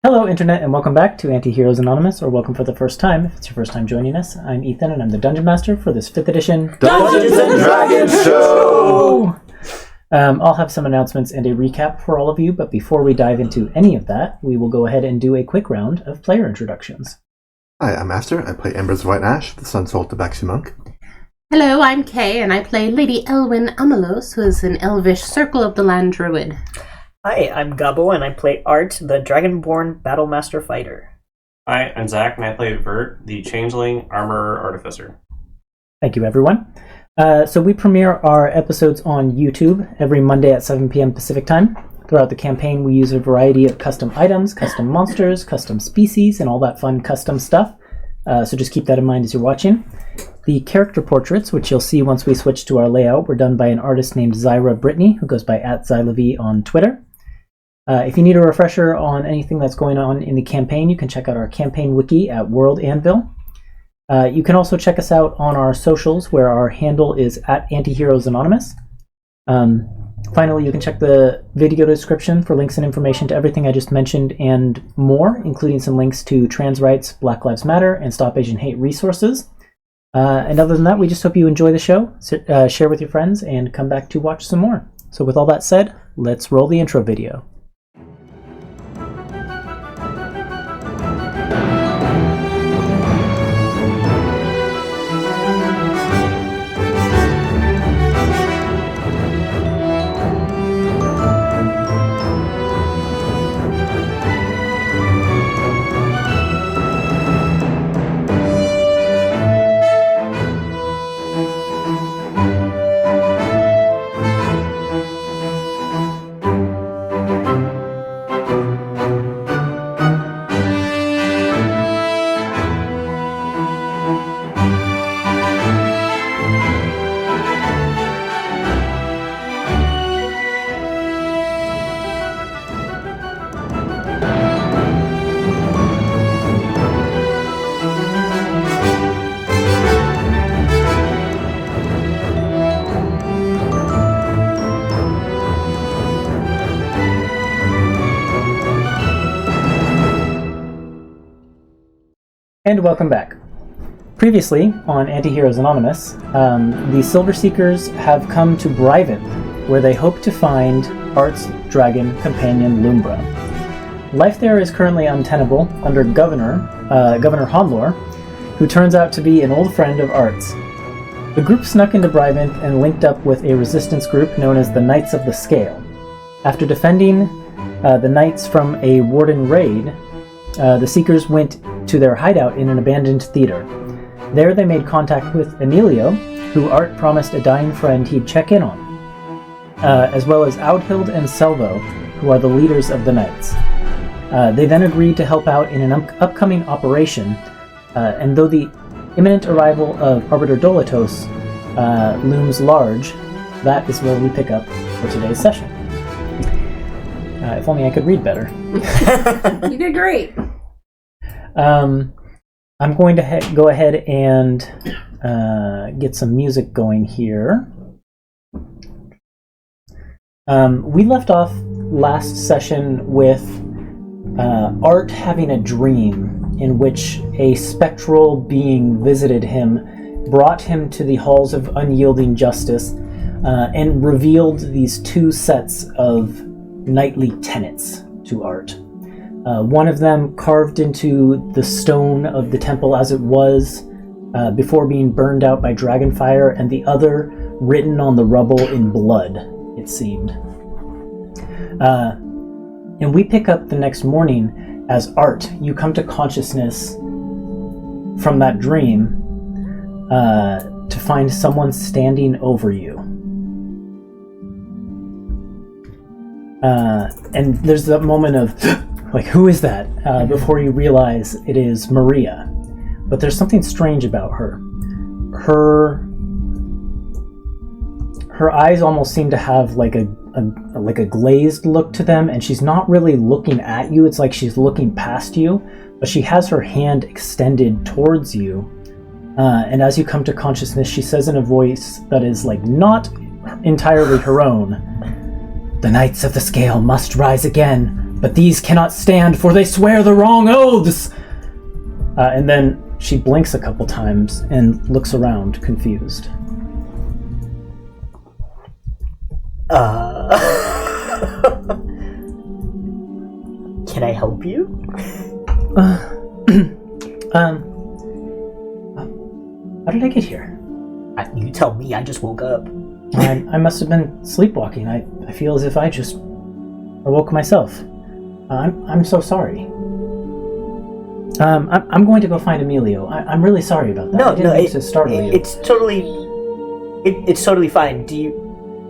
Hello, Internet, and welcome back to Antiheroes Anonymous, or welcome for the first time if it's your first time joining us. I'm Ethan, and I'm the Dungeon Master for this 5th edition Dungeons and Dragons show! I'll have some announcements and a recap for all of you, but before we dive into any of that, we will go ahead and do a quick round of player introductions. Hi, I'm Master. I play Embers of White Ash, the Sun Soul Tabaxi Monk. Hello, I'm Kay, and I play Lady Elwyn Amelos, who is an elvish Circle of the Land druid. Hi, I'm Gabo, and I play Art, the Dragonborn Battlemaster Fighter. Hi, I'm Zach, and I play Vert, the Changeling Armorer Artificer. Thank you, everyone. So we premiere our episodes on YouTube every Monday at 7 p.m. Pacific Time. Throughout the campaign, we use a variety of custom items, custom monsters, custom species, and all that fun custom stuff. So just keep that in mind as you're watching. The character portraits, which you'll see once we switch to our layout, were done by an artist named Zyra Brittany, who goes by @ZylaV on Twitter. If you need a refresher on anything that's going on in the campaign, you can check out our campaign wiki at World Anvil. You can also check us out on our socials, where our handle is @Antiheroes Anonymous. Finally, you can check the video description for links and information to everything I just mentioned and more, including some links to trans rights, Black Lives Matter, and Stop Asian Hate resources. And other than that, we just hope you enjoy the show, share with your friends, and come back to watch some more. So with all that said, let's roll the intro video. And welcome back. Previously, on Antiheroes Anonymous, the Silver Seekers have come to Bryventh, where they hope to find Art's dragon companion Lumbra. Life there is currently untenable under Governor Honlor, who turns out to be an old friend of Art's. The group snuck into Bryventh and linked up with a resistance group known as the Knights of the Scale. After defending the Knights from a Warden raid, the Seekers went to their hideout in an abandoned theater. There they made contact with Emilio, who Art promised a dying friend he'd check in on, as well as Audhild and Selvo, who are the leaders of the Knights. They then agreed to help out in an upcoming operation, and though the imminent arrival of Arbiter Dolitos looms large, that is where we pick up for today's session. If only I could read better. You did great. I'm going to go ahead and get some music going here. We left off last session with Art having a dream in which a spectral being visited him, brought him to the halls of unyielding justice, and revealed these two sets of knightly tenets to Art. One of them carved into the stone of the temple as it was before being burned out by dragonfire, and the other written on the rubble in blood, it seemed. And we pick up the next morning as Art, you come to consciousness from that dream to find someone standing over you. And there's that moment of, like, who is that? Before you realize it is Maria. But there's something strange about her. Her eyes almost seem to have like a glazed look to them, and she's not really looking at you. It's like she's looking past you, but she has her hand extended towards you. And as you come to consciousness, she says in a voice that is like not entirely her own, "The Knights of the Scale must rise again. But these cannot stand, for they swear the wrong oaths! And then she blinks a couple times and looks around, confused. Can I help you? How did I get here? You tell me, I just woke up. I must have been sleepwalking. I feel as if I just awoke myself. I'm so sorry. I'm going to go find Emilio. I'm really sorry about that. I didn't mean to startle you. It's totally fine.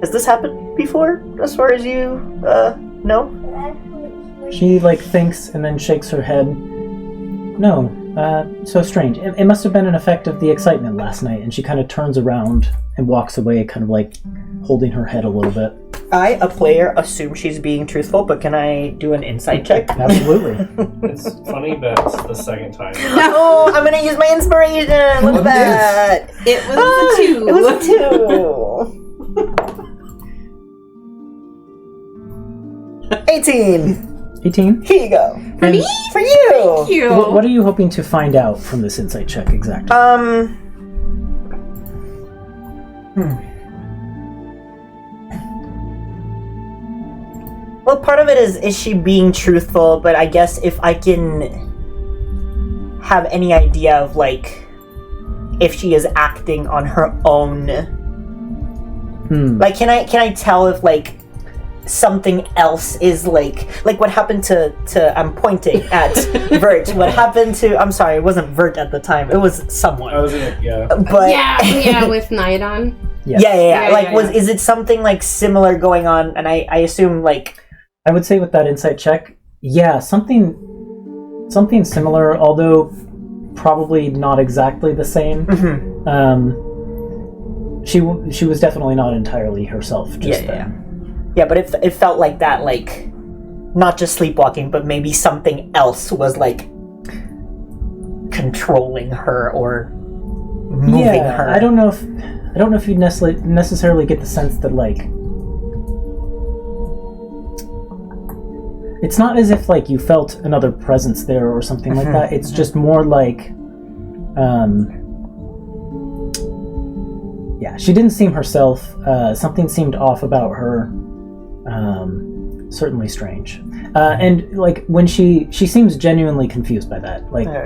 Has this happened before, as far as you know? She thinks and then shakes her head. No, so strange. It must have been an effect of the excitement last night, and she kind of turns around and walks away, kind of holding her head a little bit. I, a player, assume she's being truthful, but can I do an insight check? Absolutely. It's funny that it's the second time. Oh, I'm gonna use my inspiration! Look at that! It was a 2. It was a 2! 18! 18? Here you go. For me? For you! Thank you. What are you hoping to find out from this insight check exactly? Well, part of it is she being truthful, but I guess if I can have any idea of, if she is acting on her own. Can I tell if, something else is, what happened to I'm pointing at Vert. What happened to, I'm sorry, it wasn't Vert at the time. It was someone. I was in it, yeah. But Yeah, with Nidon. Yeah. Is it something, similar going on? And I assume, I would say with that insight check, yeah, something similar, although probably not exactly the same. She was definitely not entirely herself just then. Yeah, but it felt like that, not just sleepwalking, but maybe something else was controlling her or moving her. I don't know if you'd necessarily get the sense that it's not as if you felt another presence there or something like that. It's just more she didn't seem herself. Something seemed off about her. Certainly strange. And when she seems genuinely confused by that.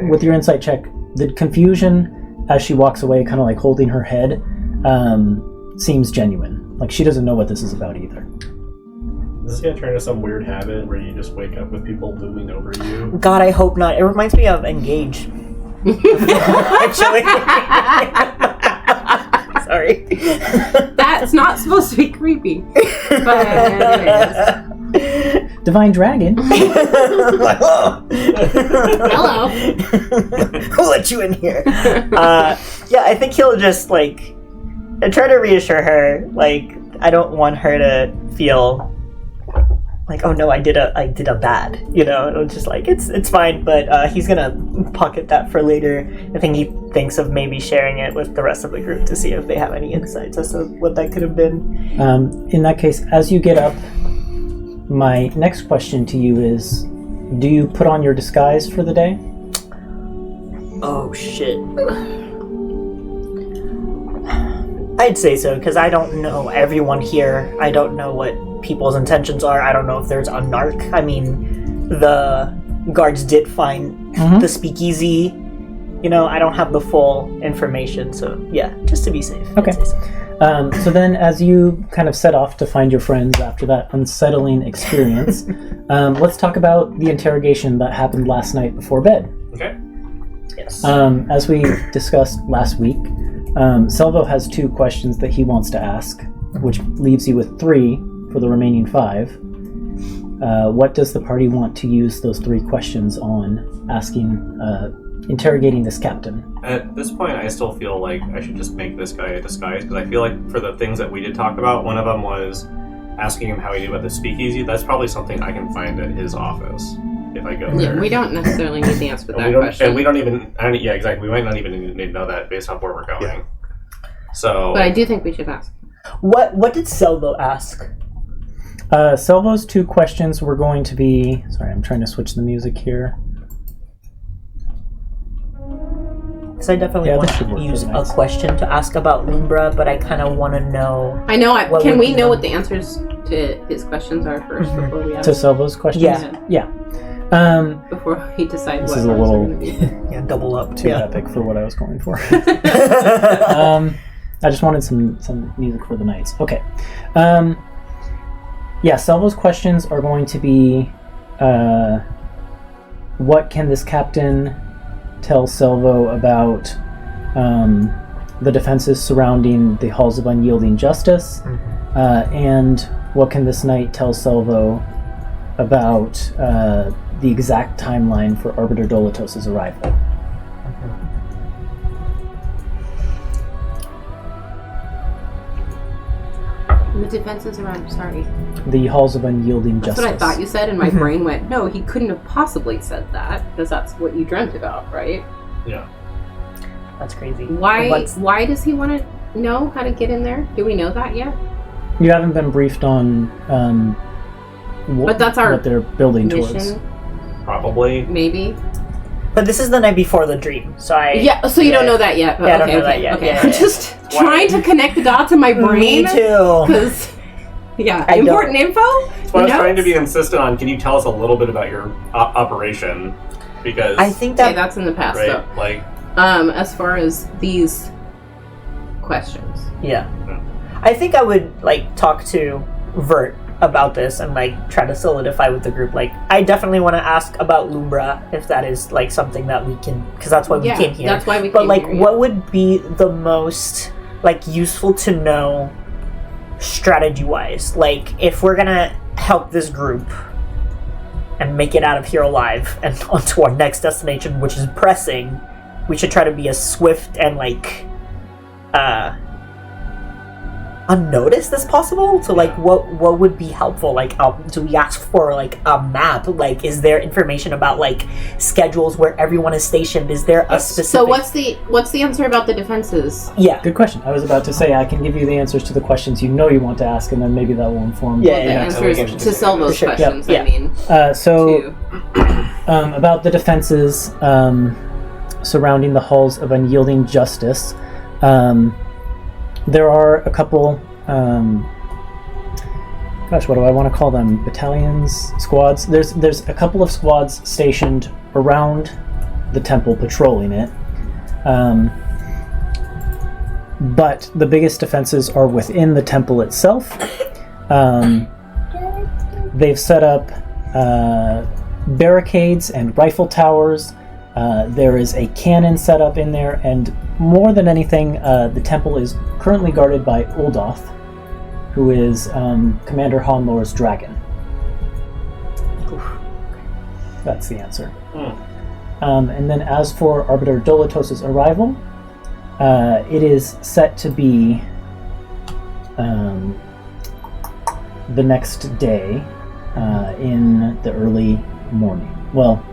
With your insight check, the confusion as she walks away, kind of holding her head, seems genuine. She doesn't know what this is about either. Is this gonna turn into some weird habit where you just wake up with people looming over you? God, I hope not. It reminds me of Engage. Actually. Sorry. That's not supposed to be creepy. But it is. Divine Dragon. Hello. Who let you in here? I think he'll just try to reassure her. I don't want her to feel oh no, I did a bad, It's just it's fine, but he's gonna pocket that for later. I think he thinks of maybe sharing it with the rest of the group to see if they have any insights as to what that could have been. In that case, as you get up, my next question to you is, do you put on your disguise for the day? Oh shit. I'd say so, because I don't know everyone here. I don't know what people's intentions are. I don't know if there's a narc. I mean, the guards did find the speakeasy. I don't have the full information, so yeah, just to be safe. Okay. I'd say so. So then, as you kind of set off to find your friends after that unsettling experience, let's talk about the interrogation that happened last night before bed. Okay. Yes. As we discussed last week, Selvo has 2 questions that he wants to ask, which leaves you with 3 for the remaining 5. What does the party want to use those 3 questions on interrogating this captain? At this point, I still feel like I should just make this guy a disguise, because I feel like for the things that we did talk about, one of them was asking him how he knew about the speakeasy. That's probably something I can find at his office if I go there. Yeah, we don't necessarily need the answer to that question. And we don't even... exactly. We might not even need to know that based on where we're going. Yeah. So... But I do think we should ask. What did Selvo ask? Selvo's 2 questions were going to be... Sorry, I'm trying to switch the music here. Because I definitely Yeah, want this should work to for use the a nights. question to ask about Lumbra, but I kind of want to know... I know. What Can would we be know the- what the answers to his questions are 1st before we ask? To Selvo's questions? Yeah. Yeah. Before we decide This what is a ours little- are going to be. Yeah, double up. Too Yeah. epic for what I was going for. I just wanted some music for the nights. Okay. Yeah, Selvo's questions are going to be, what can this captain tell Selvo about the defenses surrounding the Halls of Unyielding Justice, and what can this knight tell Selvo about the exact timeline for Arbiter Dolitos' arrival? The defenses around. Sorry. The Halls of Unyielding That's Justice. what I thought you said, and my brain went, no, he couldn't have possibly said that, because that's what you dreamt about, right? Yeah. That's crazy. Why does he want to know how to get in there? Do we know that yet? You haven't been briefed on But that's our what they're building towards. Mission, Probably. maybe? But this is the night before the dream, so I... Yeah, so you don't know that yet. But Yeah, I okay, don't know okay, that yet. okay. Yeah, I'm yeah. just trying to connect the dots in my brain. Me too. Because, yeah, I important info? That's why I was Notes? trying to be insistent on, can you tell us a little bit about your operation? Because, I think Okay, that... that's in the past, right, though. like, As far as these questions. Yeah. I think I would, like, talk to Vert about this and, like, try to solidify with the group. Like, I definitely want to ask about Lumbra, if that is, like, something that we can... Because that's why we Yeah, came here. that's why we But, came like, here, yeah. what would be the most, like, useful to know strategy-wise? Like, if we're gonna help this group and make it out of here alive and onto our next destination, which is pressing, we should try to be as swift and, like, unnoticed as possible. So, like, what would be helpful? Like, do we ask for, like, a map? Like, is there information about, like, schedules where everyone is stationed? Is there a specific... So what's the answer about the defenses? Yeah. Good question. I was about to say I can give you the answers to the questions you know you want to ask, and then maybe that will inform. Yeah, The yeah. answers we can to Selvo's Sure, questions, yeah. I mean. So, to- about the defenses surrounding the Halls of Unyielding Justice, there are a couple, gosh, what do I want to call them? Battalions? Squads? There's a couple of squads stationed around the temple patrolling it. But the biggest defenses are within the temple itself. They've set up barricades and rifle towers. There is a cannon set up in there, and more than anything, the temple is currently guarded by Uldoth, who is Commander Honlor's dragon. That's the answer. And then as for Arbiter Dolitos' arrival, it is set to be the next day in the early morning. Well,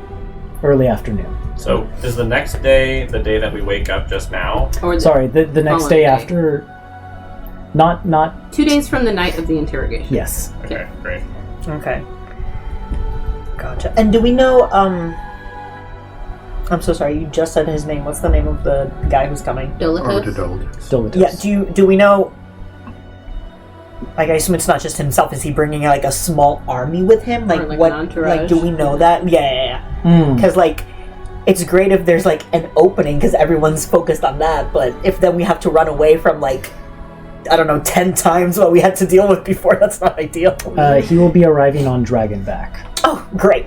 early afternoon. so is the next day the day that we wake up just now? or the, Sorry, the next following day day. after. Not 2 days from the night of the interrogation. yes. Okay, great. Okay. Gotcha. And do we know, I'm so sorry, you just said his name. What's the name of the guy who's coming? Arbiter Dolitos. Dolitos. Dolitos. Yeah, do we know, like, I assume it's not just himself. Is he bringing, like, a small army with him? Like, like what, an entourage? like, do we know that? Yeah. Mm. Because, like, it's great if there's, like, an opening because everyone's focused on that, but if then we have to run away from, like, I don't know, 10 times what we had to deal with before, that's not ideal. He will be arriving on Dragonback. Oh, great.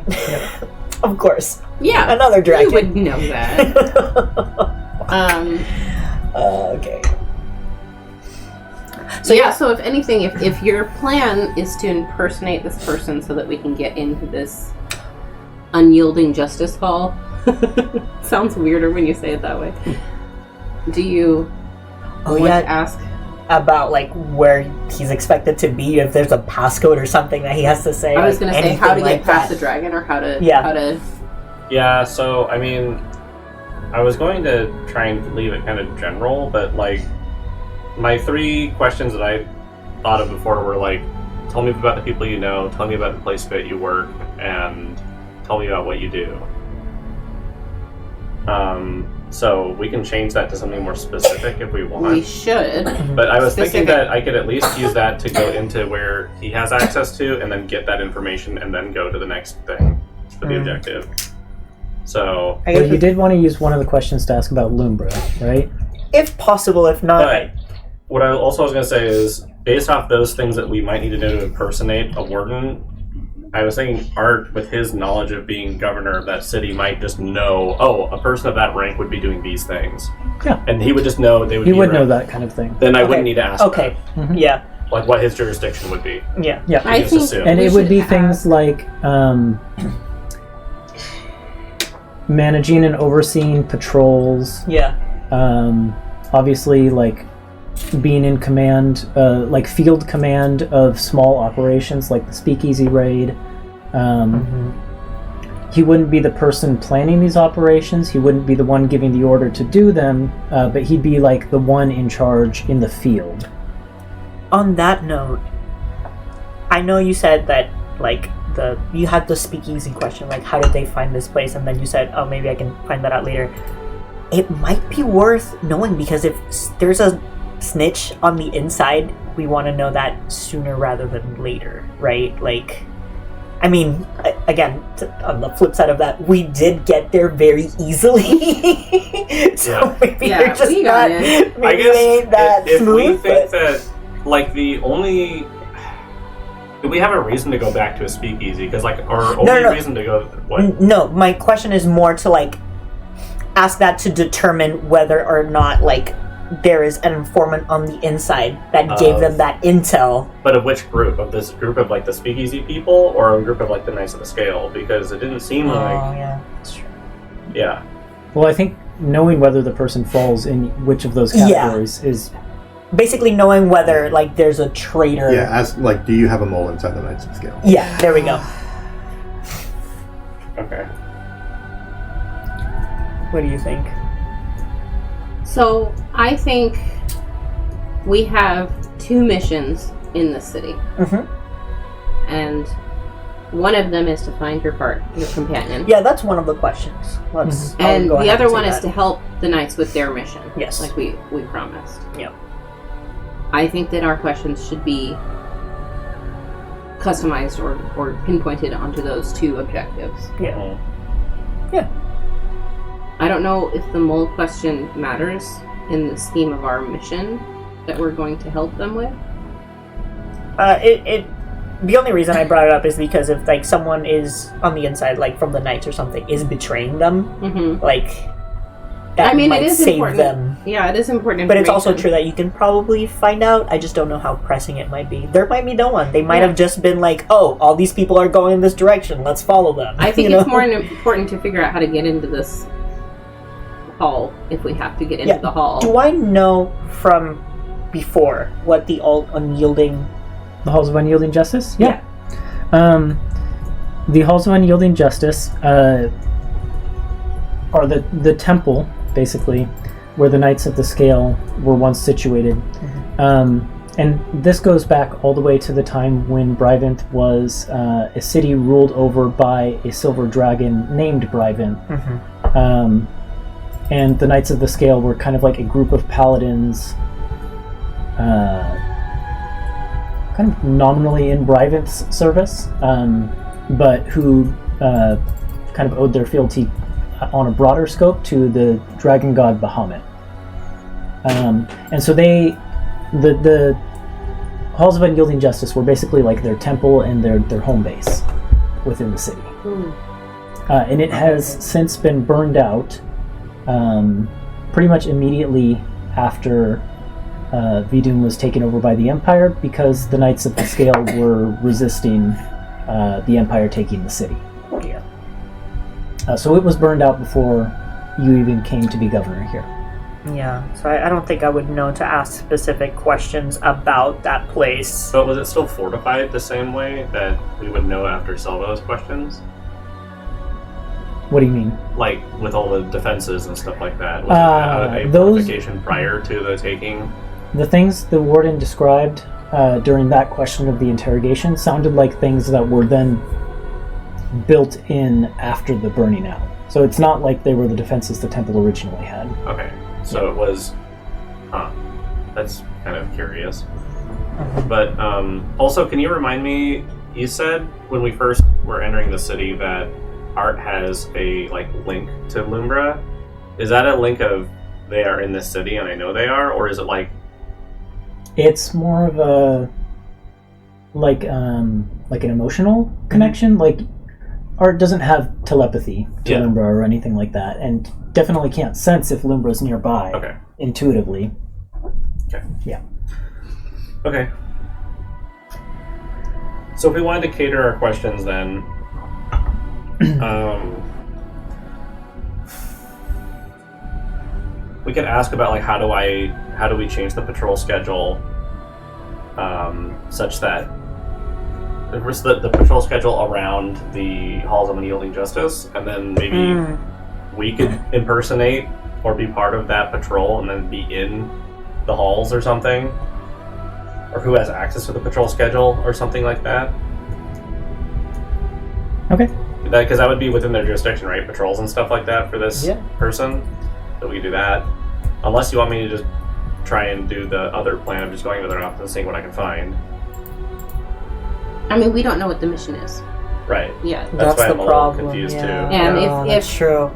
Of course. Yeah. Another dragon. You would know that. Okay. So yeah, so if anything, if your plan is to impersonate this person so that we can get into this unyielding justice hall, sounds weirder when you say it that way. Do you want to ask? About, like, where he's expected to be, if there's a passcode or something that he has to say. I was going to say how to anything get like past that. the dragon, or how to Yeah, so, I mean, I was going to try and leave it kind of general, but, like, my 3 questions that I thought of before were, like, tell me about the people you know, tell me about the place that you work, and tell me about what you do. So we can change that to something more specific if we want. We should. But I was thinking that I could at least use that to go into where he has access to, and then get that information, and then go to the next thing for the objective. So, Well, you did want to use one of the questions to ask about Lumbra, right? if possible, if not, but what I also was going to say is, based off those things that we might need to do to impersonate a warden, I was thinking Art, with his knowledge of being governor of that city, might just know, oh, a person of that rank would be doing these things. Yeah. And he would just know they would He be would know around. that kind of thing. Then I wouldn't need to ask okay, Mhm. yeah, that. Like what his jurisdiction would be. yeah. Yeah. I just think assume. And we it would should be have- things like managing and overseeing patrols, Yeah. obviously like being in command, like field command of small operations like the Speakeasy raid. He wouldn't be the person planning these operations, he wouldn't be the one giving the order to do them, but he'd be like the one in charge in the field. On that note, I know you said that like you had the speakeasy question, like how did they find this place, and then you said, oh, maybe I can find that out later. It might be worth knowing, because if there's a snitch on the inside, we want to know that sooner rather than later, right? Like, I mean, again, on the flip side of that, we did get there very easily. So Yeah. maybe Yeah, they're just we got not. it. Maybe I guess they ain't that if we smooth. think but- that, like, the only... Do we have a reason to go back to a speakeasy? Because, like, our only no. reason to go... What? No, my question is more to like ask that to determine whether or not like there is an informant on the inside that gave them that intel. But of which group? Of this group of, like, the speakeasy people? Or a group of, like, the Knights of the Scale? Because it didn't seem like... yeah, that's true. Yeah. Well, I think knowing whether the person falls in which of those categories is... Basically knowing whether like there's a traitor. Yeah, as like, do you have a mole inside the Knights of the Scale? Yeah, there we go. Okay. What do you think? So, I think we have 2 missions in the city. And one of them is to find your companion. Yeah, that's one of the questions. Let's. I'll And go the ahead other and say one is that. to help the knights with their mission. Yes. Like we promised. Yep. I think that our questions should be customized or pinpointed onto those 2 objectives. Yeah. I don't know if the mole question matters in the scheme of our mission that we're going to help them with. The only reason I brought it up is because if like someone is on the inside, like from the knights or something, is betraying them, like that might it is save important. them. Yeah, it is important. But it's also information. true that you can probably find out. I just don't know how pressing it might be. There might be no one. They might have just been like, "Oh, all these people are going in this direction. Let's follow them." I think you it's know? more important to figure out how to get into this hall if we have to get into the hall. Do I know from before what the unyielding? The Halls of Unyielding Justice? Yeah. The Halls of Unyielding Justice are the temple, basically, where the Knights of the Scale were once situated. And this goes back all the way to the time when Bryvinth was a city ruled over by a silver dragon named Bryvinth. And the Knights of the Scale were kind of like a group of paladins kind of nominally in Bryvinth's service, but who kind of owed their fealty on a broader scope to the dragon god Bahamut. And so the Halls of Unyielding Justice were basically like their temple and their home base within the city. And it has since been burned out pretty much immediately after Vidun was taken over by the Empire, because the Knights of the Scale were resisting the Empire taking the city. So it was burned out before you even came to be governor here. Yeah, so I don't think I would know to ask specific questions about that place. But was it still fortified the same way that we would know after Salvo's questions? What do you mean? Like, with all the defenses and stuff like that? Was it a those- fortification prior to the taking? The things the warden described during that question of the interrogation sounded like things that were then built in after the burning out. So it's not like they were the defenses the temple originally had. Okay, so it was... That's kind of curious. But also, can you remind me, you said when we first were entering the city that Art has a link to Lumbra. Is that a link of they are in this city and I know they are, or is it like... It's more of a an emotional connection. Like, Art doesn't have telepathy to Lumbra or anything like that, and definitely can't sense if Lumbra's nearby intuitively. Okay. Yeah. Okay. So if we wanted to cater our questions then, we could ask about how do we change the patrol schedule such that the patrol schedule around the Halls of Unyielding Justice, and then maybe we could impersonate or be part of that patrol and then be in the halls or something, or who has access to the patrol schedule or something like that. Okay. Because that would be within their jurisdiction, right? Patrols and stuff like that for this person. So we could do that. Unless you want me to just try and do the other plan of just going to their office and seeing what I can find. I mean, we don't know what the mission is. Right. Yeah. That's why the I'm a problem, little confused too. And if that's true.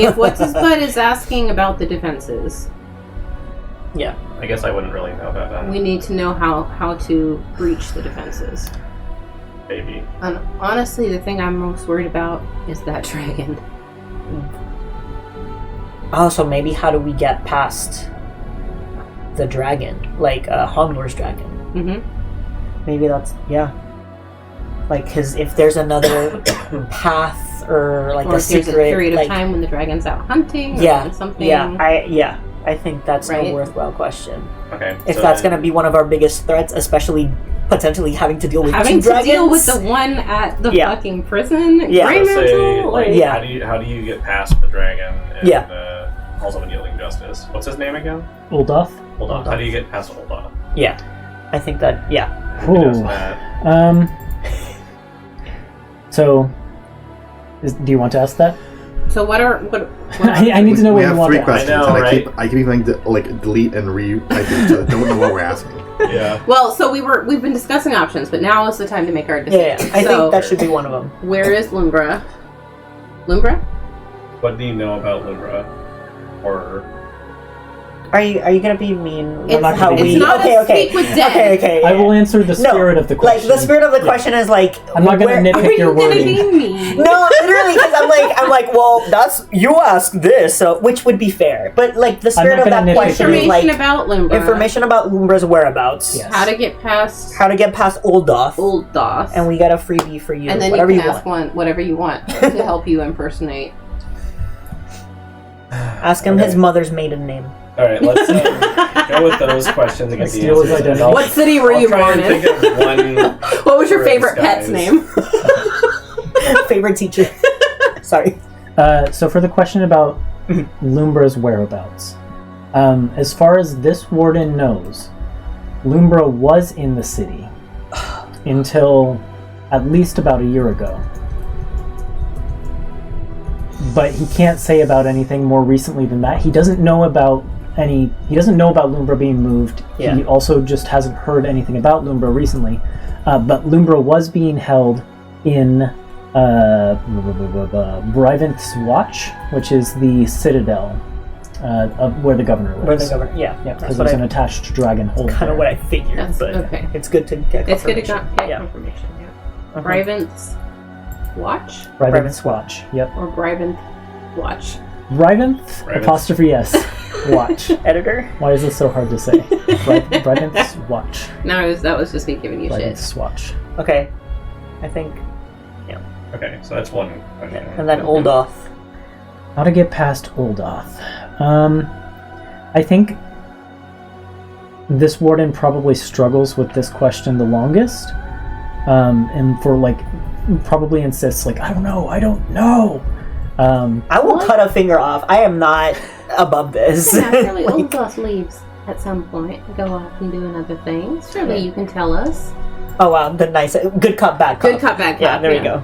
If what's his butt is asking about the defenses, I guess I wouldn't really know about that. we need to know how to breach the defenses. Maybe. And honestly, the thing I'm most worried about is that dragon. Oh, so maybe how do we get past the dragon? Like Hogwarts dragon. Mm-hmm. Maybe that's because if there's another path or Or a if there's secret, a period of time when the dragon's out hunting or something. I think that's a worthwhile question. Okay. If so that's then- going to be one of our biggest threats, especially potentially having to deal with Having two to deal with dragons. the one at the Yeah. fucking prison, Yeah. Grey So say, Mantle, how do you get past the dragon and Yeah. the Halls of Unyielding Justice? What's his name again? Uldoth? Uldoth. How do you get past Uldoth? Yeah, I think that. Yeah, Who does Ooh. that? So, do you want to ask that? So what I need to know we what you have want three to ask. questions, I know, and right? I keep having to delete and re-type it, so I don't know what we're asking. Yeah. Well, so we've been discussing options, but now is the time to make our yeah. decision. I So, think that should be one of them. where is Lumbra? Lumbra? What do you know about Lumbra? Or Are you gonna be mean? It's, not gonna be it's mean. not a speak with dead. Okay. I will answer the spirit of the question. Like the spirit of the question is like. I'm not going to Are nitpick you your gonna wording. be mean? No, literally, because I'm like, well, that's you ask this, so which would be fair. But like the spirit not of gonna that nitpick question your is Information like about Lumbra. information about Lumbra's whereabouts, Yes. How to get past how to get past Uldoth, Old Doss. and we got a freebie for you. and then whatever you can you ask want. whatever you want to help you impersonate. Ask him his mother's maiden name. all right, let's go with those questions and get the Steal his answers. identity. What city were I'll you try born and in? think of one. What was your for a favorite pet's disguise. name? Favorite teacher. Sorry. So for the question about Lumbra's whereabouts, as far as this warden knows, Lumbra was in the city until at least about a year ago. But he can't say about anything more recently than that. He doesn't know about Lumbra being moved. Yeah. He also just hasn't heard anything about Lumbra recently. But Lumbra was being held in Briventh's Watch, which is the citadel of where the governor lives. Where the governor? Yeah, Yeah, because that's there's what an attached dragon hold kind of there. what I figured. That's but okay. it's good to get. It's good to confirmation. get confirmation. Yeah. Uh-huh. Briventh's Watch Briventh's Watch. Yep. or Briventh Watch. Briventh apostrophe S Watch. Editor. Why is this so hard to say? Briventh's Watch. No, that was just me giving you shit. Briventh's Watch. Okay, I think, Okay, so that's one question. and then Uldoth. How to get past Uldoth? I think this warden probably struggles with this question the longest, and probably insists I don't know. I will cut a finger off. I am not above this. Naturally, Old Doss leaves. at some point go off and doing other things. Surely you can tell us. Oh wow, the nice good cop, bad cop. Good cop, bad cop. Yeah, there we go.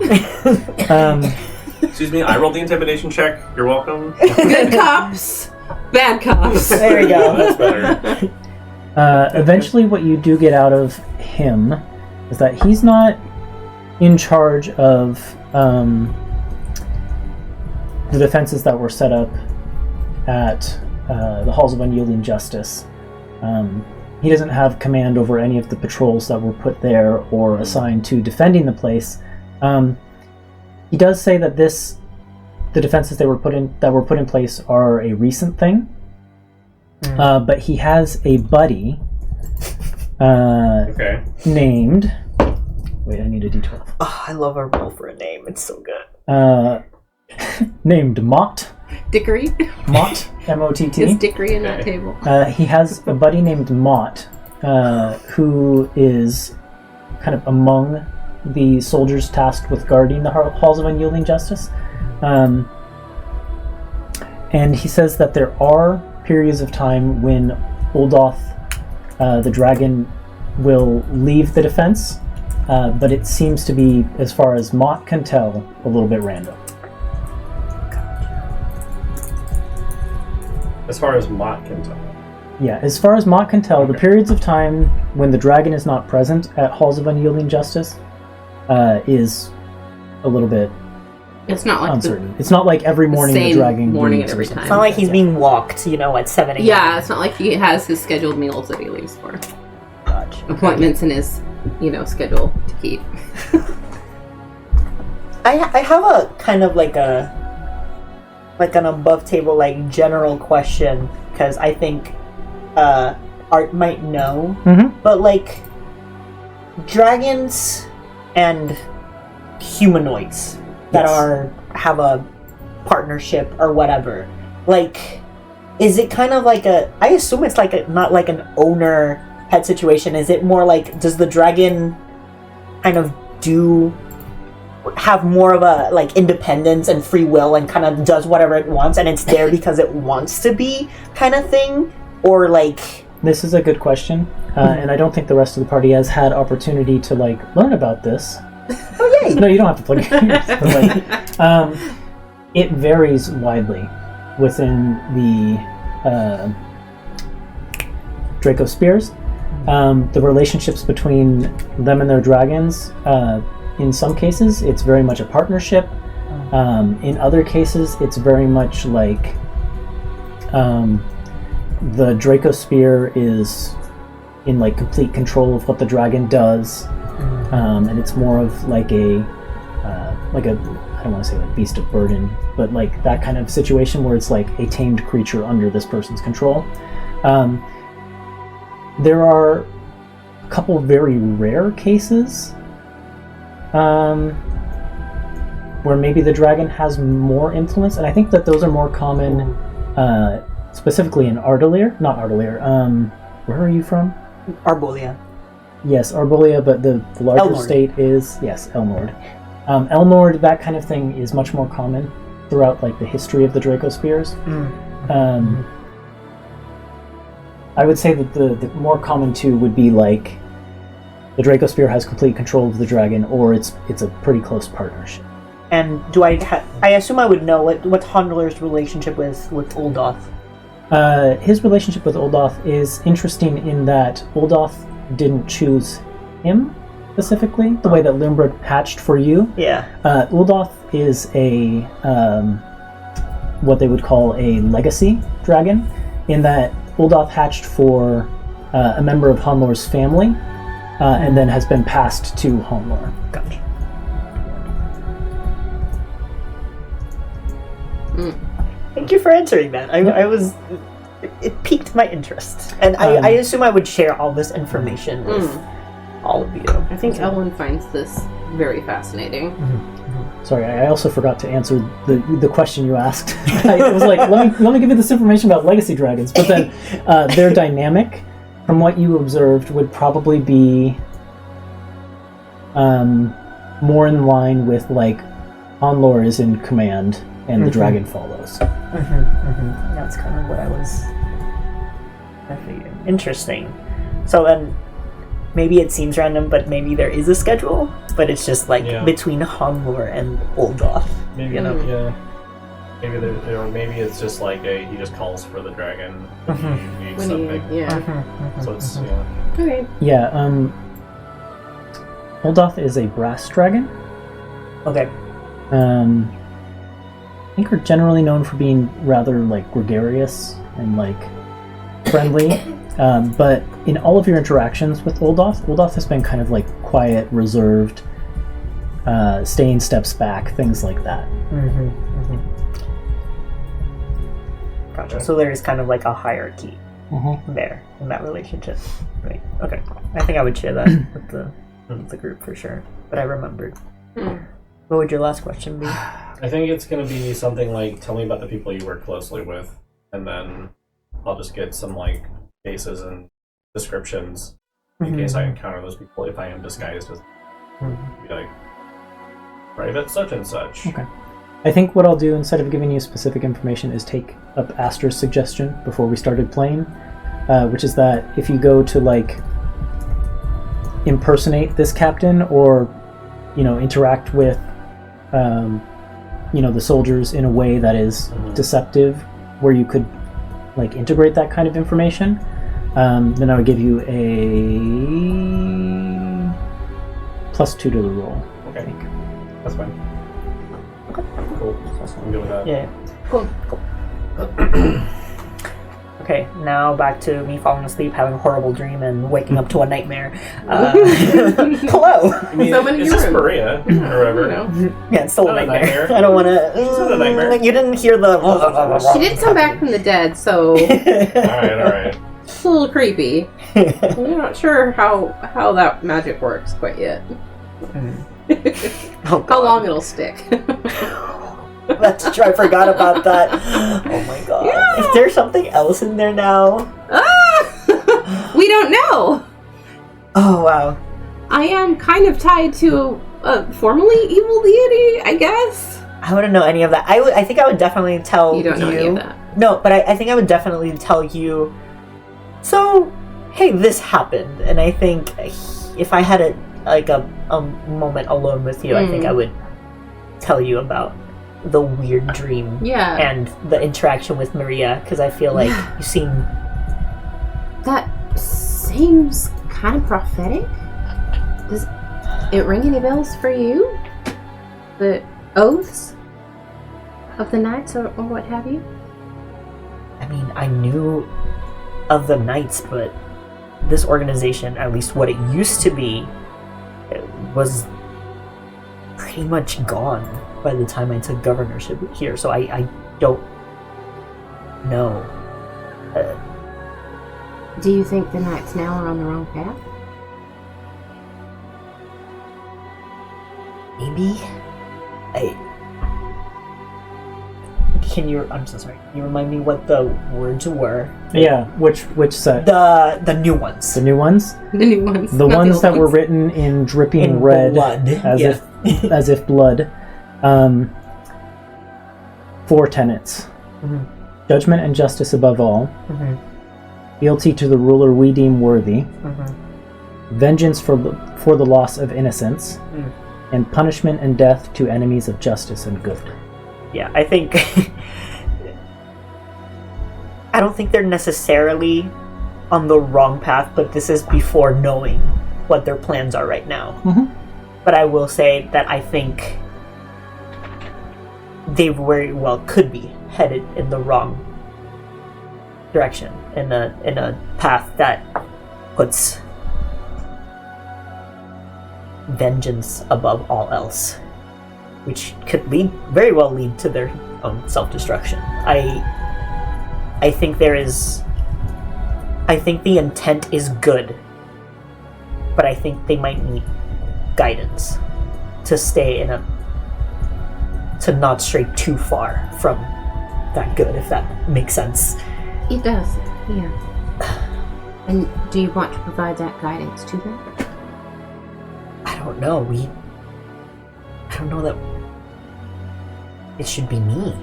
Excuse me, I rolled the intimidation check. You're welcome. Good cops, bad cops. There we go. That's better. Eventually, what you do get out of him is that he's not in charge of the defenses that were set up at the Halls of Unyielding Justice. He doesn't have command over any of the patrols that were put there or assigned to defending the place. He does say that the defenses that were put in place are a recent thing, but he has a buddy Okay. named. Wait, I need a D12. Oh, I love a roll for a name. It's so good. Named Mott. Dickory. Mott, M-O-T-T. Is Dickory in that table? He has a buddy named Mott, who is kind of among the soldiers tasked with guarding the Halls of Unyielding Justice. And he says that there are periods of time when Uldoth, the dragon, will leave the defense, but it seems to be, as far as Mott can tell, a little bit random. As far as Mott can tell. Yeah, as far as Mott can tell, the periods of time when the dragon is not present at Halls of Unyielding Justice is a little bit It's not like uncertain. It's not like every morning the same dragon morning leaves at or every something. time. It's not like he's being walked, at 7 a.m. Yeah, it's not like he has his scheduled meals that he leaves for. Gotcha. Appointments in his, schedule to keep. I have a kind of like an above table general question, because I think Art might know, but dragons and humanoids that have a partnership or whatever, is it kind of I assume it's not like an owner pet situation. Is it more does the dragon kind of have more of a independence and free will and kind of does whatever it wants and it's there because it wants to be kind of thing? Or This is a good question, and I don't think the rest of the party has had opportunity to learn about this. oh yay! No, you don't have to plug your ears. But, it varies widely within the Draco Spears. The relationships between them and their dragons, in some cases, it's very much a partnership. In other cases, it's very much the Draco Spear is in complete control of what the dragon does, and it's more of I don't want to say beast of burden, but that kind of situation where it's a tamed creature under this person's control. There are a couple very rare cases where maybe the dragon has more influence, and I think that those are more common, specifically in not Ardelir. Where are you from? Arbolia. Yes, Arbolia, but the larger Elnord. state is, Elnord. Elnord, that kind of thing is much more common throughout the history of the Draco Spears. I would say that the more common two would be the Draco Spear has complete control of the dragon, or it's a pretty close partnership. And do I assume I would know what's Hondler's relationship with Uldoth? His relationship with Uldoth is interesting in that Uldoth didn't choose him specifically, the way that Lumbra hatched for you. Yeah. Uldoth is a what they would call a legacy dragon, in that Uldoth hatched for a member of Honlor's family, and then has been passed to Honlor. Gotcha. Thank you for answering that. It piqued my interest, and I assume I would share all this information with all of you. I think Ellen finds this very fascinating. Sorry, I also forgot to answer the question you asked. I was let me give you this information about legacy dragons, but then their dynamic, from what you observed, would probably be more in line with Onlor is in command and the dragon follows. That's kind of what I was I figured. Interesting. So then, maybe it seems random, but maybe there is a schedule, but it's just like between Moor and Oldoth. Maybe, you know? yeah. Maybe maybe it's just like he just calls for the dragon when he needs something. So it's Okay. Yeah, Oldoth is a brass dragon. Okay. I think are generally known for being rather like gregarious and like friendly. But in all of your interactions with Oldoth has been kind of like quiet, reserved, staying steps back, things like that. Gotcha. So there is kind of like a hierarchy Mm-hmm. there in that relationship. Right. Okay. I think I would share that with the group for sure. But I remembered. What would your last question be? I think it's going to be something like, tell me about the people you work closely with, and then I'll just get some like faces and descriptions in case I encounter those people if I am disguised as be like private such and such. Okay. I think what I'll do instead of giving you specific information is take up Astra's suggestion before we started playing, which is that if you go to like impersonate this captain or interact with the soldiers in a way that is deceptive, where you could like integrate that kind of information, then I would give you a +2 to the roll. Okay. I think. That's fine. Okay. Cool. I'm good with that. Yeah. Cool. Okay, now back to me falling asleep, having a horrible dream, and waking up to a nightmare. Hello! I mean, So many is this urine. Maria or whatever? Yeah, it's still a Not a nightmare. nightmare. I don't want to... She's not a nightmare. You didn't hear the... She did come back from the dead, so it's Alright. a little creepy. We're not sure how that magic works quite yet. Oh, How long it'll stick. That's true, I forgot about that. Oh my god. Yeah. Is there something else in there now? We don't know. Oh, wow. I am kind of tied to a formerly evil deity, I guess. I wouldn't know any of that. I think I would definitely tell You don't know any of that. No, but I think I would definitely tell you, so, hey, this happened. And I think if I had a moment alone with you, I think I would tell you about the weird dream and the interaction with Maria, because I feel like you seem... That seems kind of prophetic. Does it ring any bells for you? The oaths of the knights or what have you? I mean, I knew of the knights, but this organization, at least what it used to be, was pretty much gone by the time I took governorship here, so I don't know. Do you think the knights now are on the wrong path? Maybe? I'm so sorry. Can you remind me what the words were? Yeah, which set? The new ones. The new ones? The new ones. The not ones old that were written in dripping In red, blood. as if blood. 4 tenets. Judgment and justice above all. Fealty to the ruler we deem worthy. Vengeance for the loss of innocence. And punishment and death to enemies of justice and good. Yeah, I think... I don't think they're necessarily on the wrong path, but this is before knowing what their plans are right now. But I will say that I think they very well could be headed in the wrong direction, in a path that puts vengeance above all else, which could very well lead to their own self-destruction. I think the intent is good, but I think they might need guidance to stay to not stray too far from that good, if that makes sense. It does, yeah. And do you want to provide that guidance to them? I don't know. I don't know that it should be me.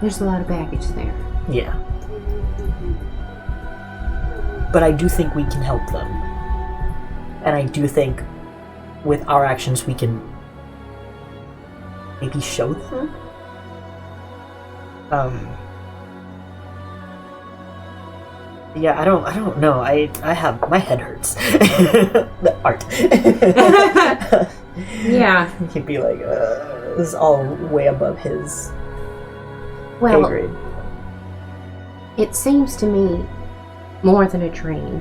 There's a lot of baggage there. Yeah. But I do think we can help them. And I do think with our actions we can maybe show them? Yeah, I don't know. I have, my head hurts. The art. Yeah. He'd be like, this is all way above his pay Well, grade. it seems to me more than a dream.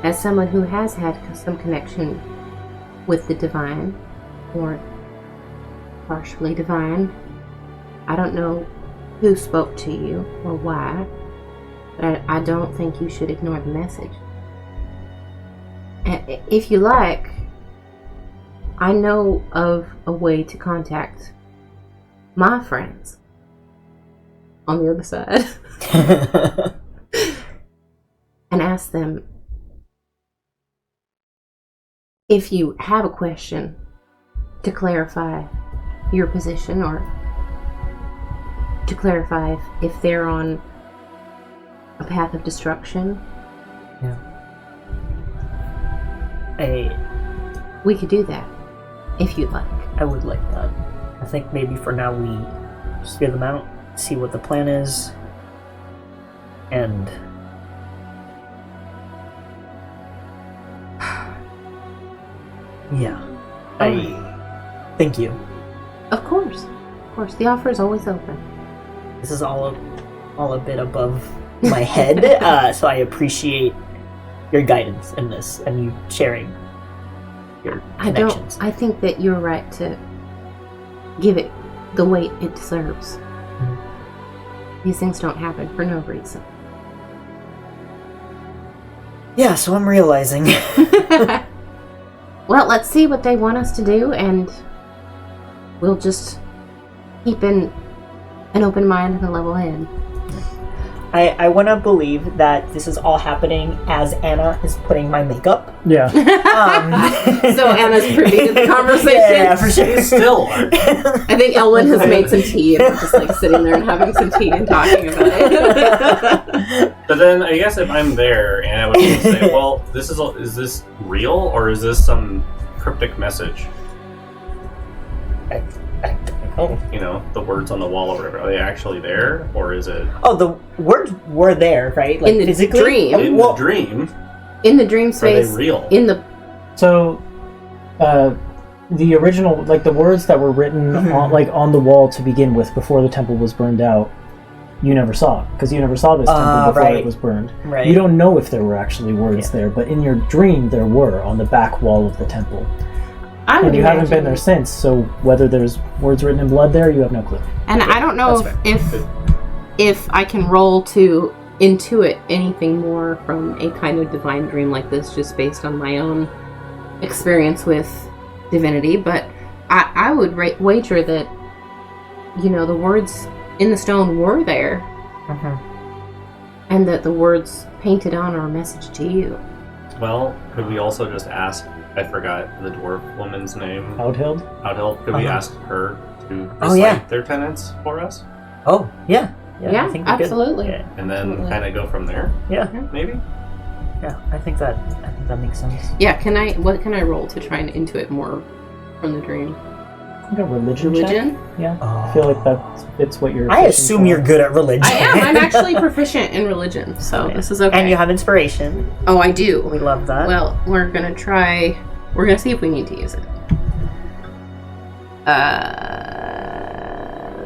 As someone who has had some connection with the divine, or partially divine, I don't know who spoke to you or why, but I don't think you should ignore the message. And if you like, I know of a way to contact my friends on the other side and ask them if you have a question to clarify your position, or to clarify if they're on a path of destruction. Yeah. We could do that if you'd like. I would like that. I think maybe for now we just hear them out, see what the plan is, and yeah. Thank you. Of course. The offer is always open. This is all a bit above my head, so I appreciate your guidance in this and you sharing your connections. I think that you're right to give it the weight it deserves. Mm-hmm. These things don't happen for no reason. Yeah, so I'm realizing. Well, let's see what they want us to do, and we'll just keep an open mind and a level head. I want to believe that this is all happening as Anna is putting my makeup. Yeah. So Anna's privy to the conversation. Yeah, for sure. Still. I think Elwyn has made some tea, and we're just like sitting there and having some tea and talking about it. But then I guess if I'm there and I would say, well, is this real or is this some cryptic message? Oh. You know, the words on the wall or whatever, are they actually there or is it Oh, the words were there, right? Like In the physically? dream. in Well, the dream? In the dream Are space, they real? in the So, the original, like the words that were written on the wall to begin with before the temple was burned out, you never saw, because you never saw this temple before right. it was burned. Right. You don't know if there were actually words there, but in your dream there were on the back wall of the temple. I would And you haven't imagine- been there since, so whether there's words written in blood there, you have no clue. And I don't know That's if I can roll to intuit anything more from a kind of divine dream like this, just based on my own experience with divinity. But I would wager that, you know, the words in the stone were there, and that the words painted on are a message to you. Well, could we also just ask, I forgot the dwarf woman's name. Outhild? Outhill. Could we ask her to Oh, recite yeah. their tenets for us? Oh, yeah. Yeah, I think we could. absolutely. Yeah. And then Absolutely. kind of go from there, Yeah. maybe? Yeah. I think that makes sense. Yeah, what can I roll to try and intuit more from the dream? I think a religion check? Religion? Yeah. I feel like that fits what you're I fishing assume for. you're good at religion. I am. I'm actually proficient in religion, so this is okay. And you have inspiration. Oh, I do. We love that. Well, we're gonna see if we need to use it.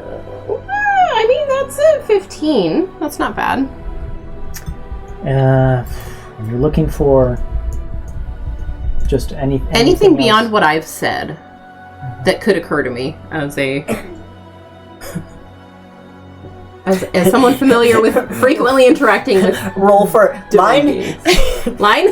I mean, that's it. 15. That's not bad. And you're looking for just Anything beyond else. what I've said that could occur to me as a as someone familiar with frequently interacting with Roll for divine mine. beings. Line?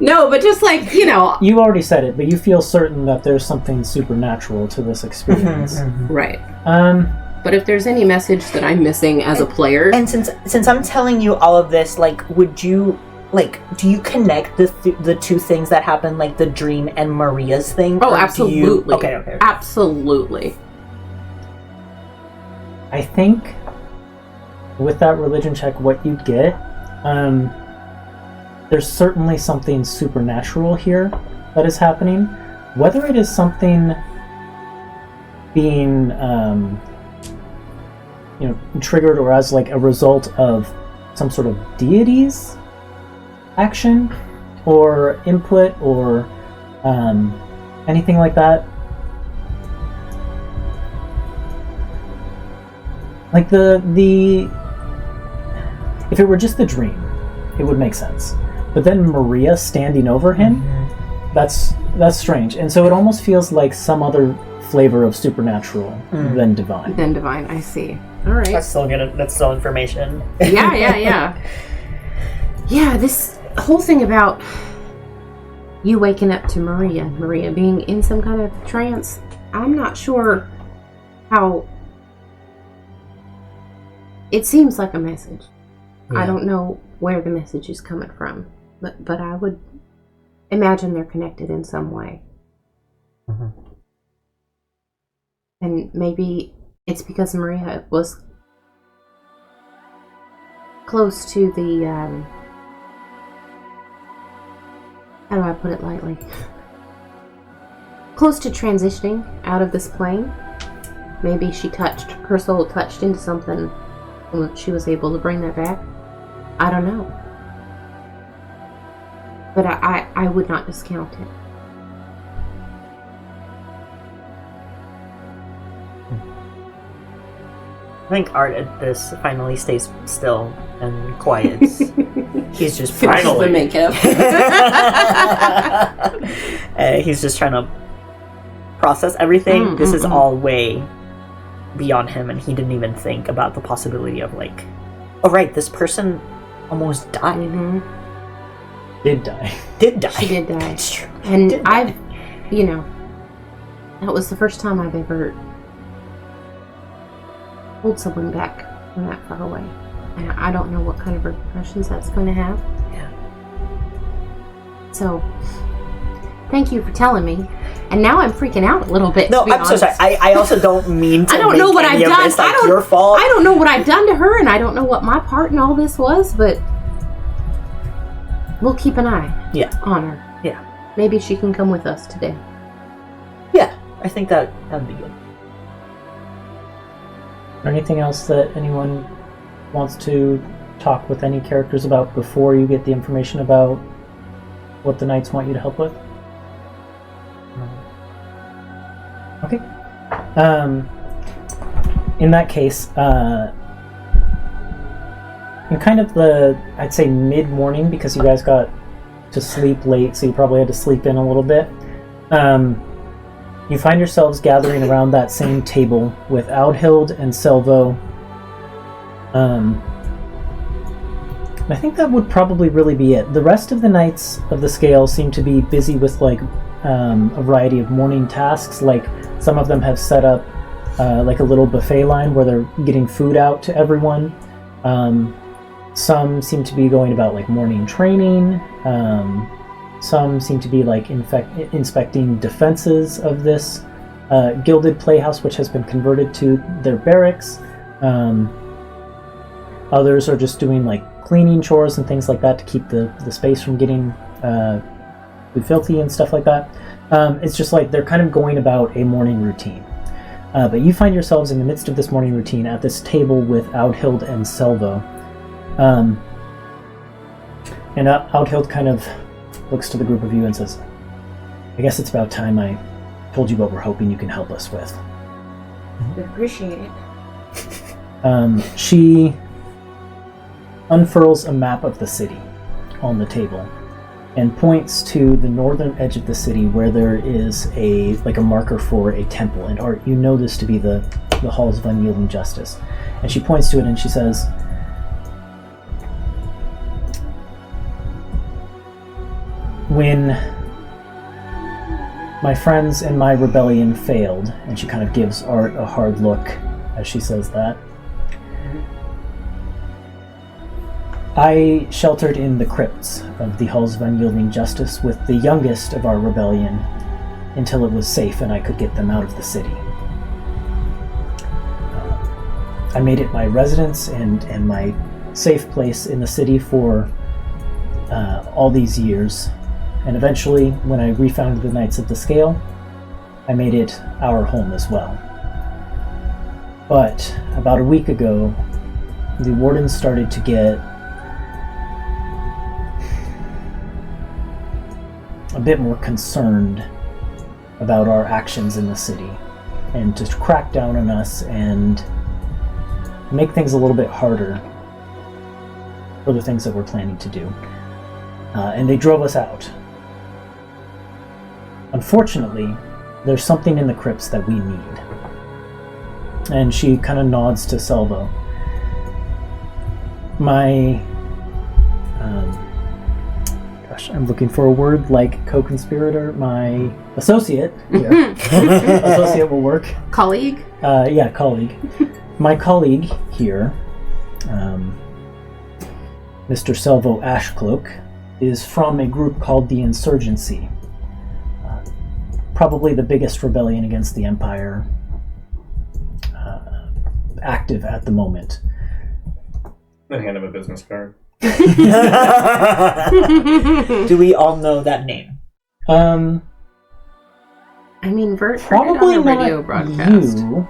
No, but just like, you know. You already said it, but you feel certain that there's something supernatural to this experience. Right. Um, But if there's any message that I'm missing as a player, And since I'm telling you all of this, like, would you like, do you connect the two things that happen, like the dream and Maria's thing? Oh, or absolutely. Okay. Absolutely. I think with that religion check, what you get, there's certainly something supernatural here that is happening. Whether it is something being, triggered or as like a result of some sort of deity's action or input or anything like that. Like the if it were just the dream, it would make sense. But then Maria standing over him, that's strange. And so it almost feels like some other flavor of supernatural than divine. Then divine, I see. All right. That's still good. That's still information. Yeah. Yeah, this whole thing about you waking up to Maria being in some kind of trance, I'm not sure how... It seems like a message. Yeah. I don't know where the message is coming from, but I would imagine they're connected in some way. Mm-hmm. And maybe it's because Maria was close to the, how do I put it lightly? Close to transitioning out of this plane. Maybe her soul touched into something and she was able to bring that back. I don't know. But I would not discount it. I think Art at this finally stays still and quiet. He's just finally the makeup. He's just trying to process everything. This is all way beyond him, and he didn't even think about the possibility of like, oh right, this person almost died. Mm-hmm. Did die. She did die. That's true. And that was the first time I've ever hold someone back from that far away. And I don't know what kind of repercussions that's going to have. Yeah. So, thank you for telling me. And now I'm freaking out a little bit. No, I'm so sorry. I also don't mean to. I don't know what I've done. This, like, your fault. I don't know what I've done to her, and I don't know what my part in all this was, but we'll keep an eye on her. Yeah. Maybe she can come with us today. Yeah, I think that would be good. Anything else that anyone wants to talk with any characters about before you get the information about what the knights want you to help with? Okay. In that case, in kind of I'd say mid-morning, because you guys got to sleep late, so you probably had to sleep in a little bit. You find yourselves gathering around that same table with Audhild and Selvo. I think that would probably really be it. The rest of the Knights of the Scale seem to be busy with like a variety of morning tasks. Like some of them have set up like a little buffet line where they're getting food out to everyone. Some seem to be going about like morning training. Some seem to be like inspecting defenses of this gilded playhouse, which has been converted to their barracks. Others are just doing like cleaning chores and things like that to keep the space from getting too filthy and stuff like that. It's just like they're kind of going about a morning routine. But you find yourselves in the midst of this morning routine at this table with Audhild and Selvo. And Audhild kind of looks to the group of you and says, I guess it's about time I told you what we're hoping you can help us with. I appreciate it. She unfurls a map of the city on the table and points to the northern edge of the city where there is a marker for a temple. And Art, you know this to be the Halls of Unyielding Justice. And she points to it and she says, when my friends and my rebellion failed, and she kind of gives Art a hard look as she says that, I sheltered in the crypts of the Halls of Unyielding Justice with the youngest of our rebellion until it was safe and I could get them out of the city. I made it my residence and my safe place in the city for all these years, and eventually, when I refounded the Knights of the Scale, I made it our home as well. But about a week ago, the wardens started to get a bit more concerned about our actions in the city, and to crack down on us and make things a little bit harder for the things that we're planning to do. And they drove us out. Unfortunately, there's something in the crypts that we need. And she kind of nods to Selvo. My... I'm looking for a word like co-conspirator. My associate here. Associate will work. Colleague? Yeah, colleague. My colleague here, Mr. Selvo Ashcloak, is from a group called the Insurgency. Probably the biggest rebellion against the Empire active at the moment. Then hand him a business card. Do we all know that name? I mean, Vert heard it Probably on the not radio broadcast. you.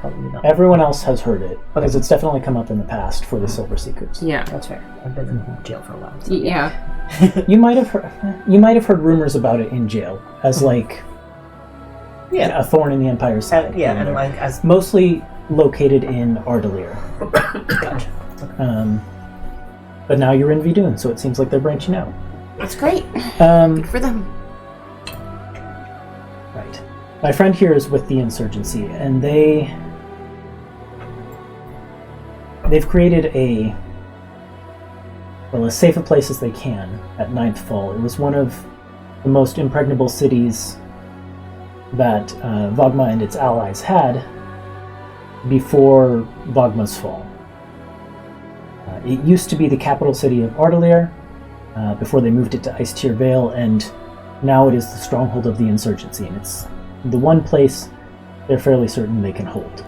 Probably not. Everyone else has heard it, because it's definitely come up in the past for the Silver Seekers. Yeah. That's fair. I've been in jail for a while. So Yeah. You might have heard rumors about it in jail as like Yeah. a thorn in the Empire's side. Yeah, and like as Mostly located in Ardelir. gotcha. But now you're in Vidun, so it seems like they're branching out. That's great. Um, For them. right. My friend here is with the Insurgency, and they've created as safe a place as they can at Ninth Fall. It was one of the most impregnable cities that Vogma and its allies had before Vogma's fall. It used to be the capital city of Ardelir before they moved it to Ice-Tier Vale, and now it is the stronghold of the Insurgency, and it's the one place they're fairly certain they can hold.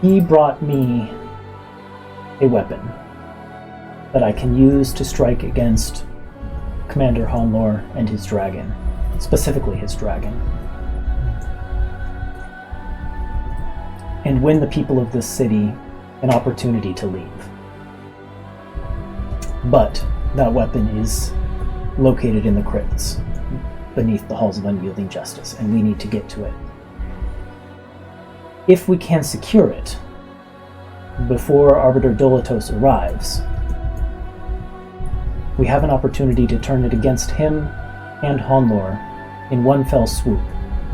He brought me a weapon that I can use to strike against Commander Honlor and his dragon, specifically his dragon, and win the people of this city an opportunity to leave. But that weapon is located in the crypts beneath the Halls of Unyielding Justice, and we need to get to it. If we can secure it before Arbiter Dolatos arrives, we have an opportunity to turn it against him and Honlor in one fell swoop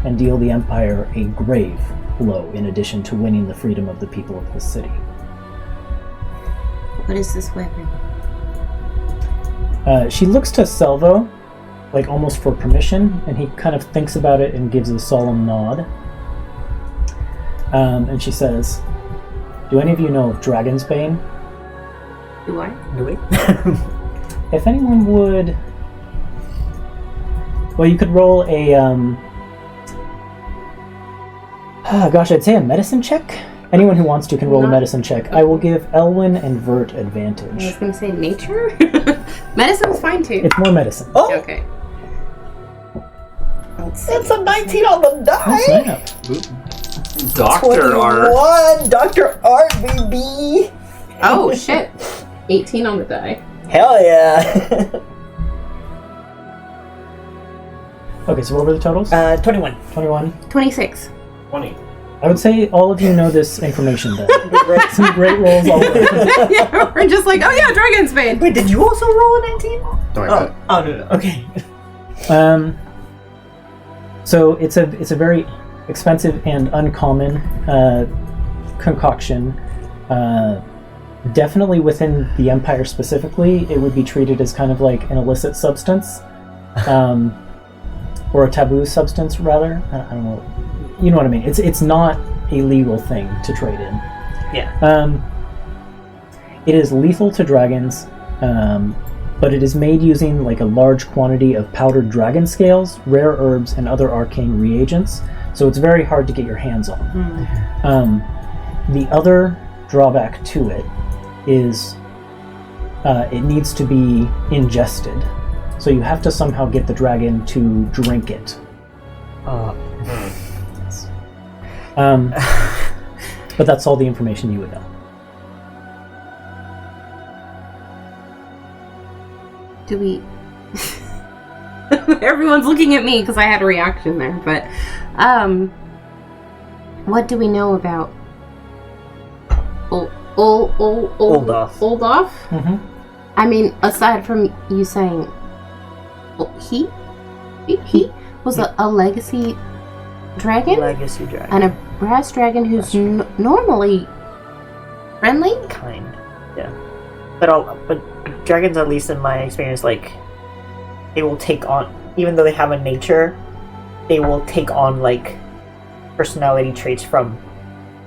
and deal the Empire a grave blow in addition to winning the freedom of the people of this city. What is this weapon? She looks to Selvo, like almost for permission, and he kind of thinks about it and gives a solemn nod. And she says, "Do any of you know of Dragon's Bane? Do I? Do we? If anyone would... Well, you could roll a, I'd say a medicine check? Anyone who wants to can roll a medicine check. I will give Elwyn and Vert I was advantage. going to say nature? Medicine's fine too. It's more medicine. Oh, Okay. Let's see. that's a 19 on the die. Snap. Dr. Art. 21, Dr. Art, baby. Oh, shit. 18 on the die. Hell yeah. Okay, so what were the totals? 21. 21. 26. 20. I would say all of you know this information then. Some great rolls all around. Yeah, we're just like, oh yeah, Dragon's Bane. Wait, did you also roll a 19? Don't worry about it. Oh, no. Okay. So it's a very expensive and uncommon concoction. Definitely within the Empire specifically, it would be treated as kind of like an illicit substance, or a taboo substance rather. I don't know. You know what I mean? It's not a legal thing to trade in. Yeah. It is lethal to dragons, but it is made using like a large quantity of powdered dragon scales, rare herbs, and other arcane reagents, so it's very hard to get your hands on. The other drawback to it is it needs to be ingested, so you have to somehow get the dragon to drink it. But that's all the information you would know. Do we... Everyone's looking at me because I had a reaction there, but what do we know about Oldoff? Oldoff? Mm-hmm. I mean, aside from you saying he was a legacy dragon? Legacy dragon. And a brass dragon who's normally friendly? Kind. Yeah. But dragons, at least in my experience, like, they will take on, even though they have a nature, they will take on, like, personality traits from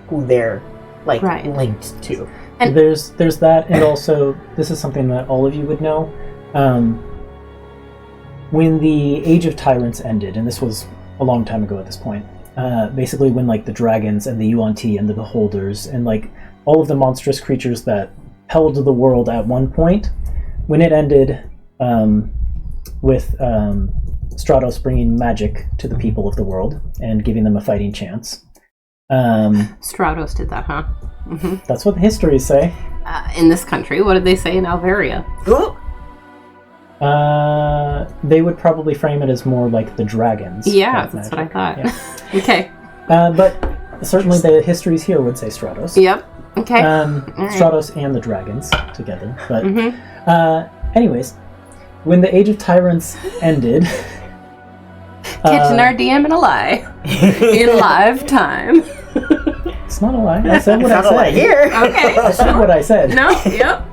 who they're, like, linked to. And there's that, and also, this is something that all of you would know. When the Age of Tyrants ended, and this was a long time ago at this point, basically when, like, the dragons and the Yuan-Ti and the Beholders and, like, all of the monstrous creatures that held the world at one point, when it ended with Stratos bringing magic to the people of the world and giving them a fighting chance. Stratos did that, huh? Mm-hmm. That's what the histories say. In this country, what did they say in Alvaria? They would probably frame it as more like the dragons. Yeah, that's what I thought. Yeah. Okay. But certainly the histories here would say Stratos. Yep. Okay. Stratos and the dragons together. But anyways, when the Age of Tyrants ended... Catching our Diem in a lie. In live time. It's not a lie. I said what I said. It's not a lie here. Okay. I said what I said. No, yep.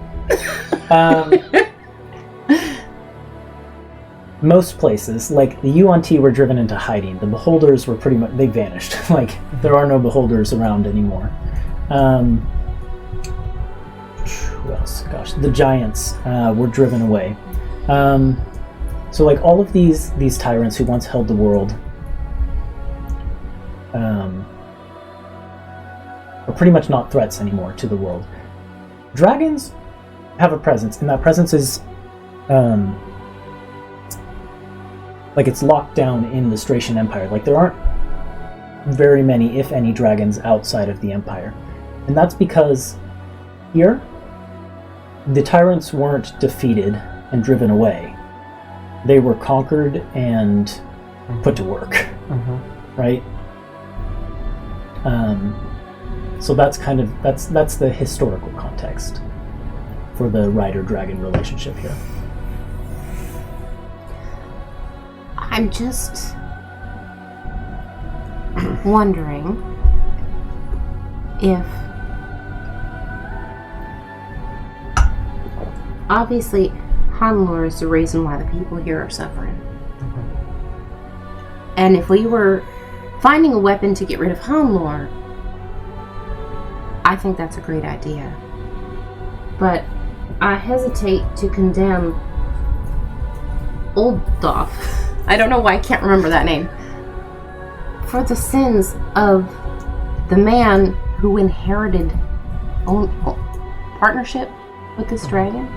Most places, like the Yuan-Ti were driven into hiding. The Beholders were pretty much... They vanished. Like, there are no Beholders around anymore. Who else? Gosh, the Giants were driven away. So, like, all of these tyrants who once held the world are pretty much not threats anymore to the world. Dragons have a presence, and that presence is like, it's locked down in the Stratian Empire. Like, there aren't very many, if any, dragons outside of the Empire. And that's because here, the tyrants weren't defeated and driven away. They were conquered and put to work, right? So that's kind of that's the historical context for the rider-dragon relationship here. I'm just wondering if, obviously, Hanlor is the reason why the people here are suffering. And if we were finding a weapon to get rid of Hanlor, I think that's a great idea. But I hesitate to condemn Oldoff. I don't know why I can't remember that name. For the sins of the man who inherited partnership with this dragon.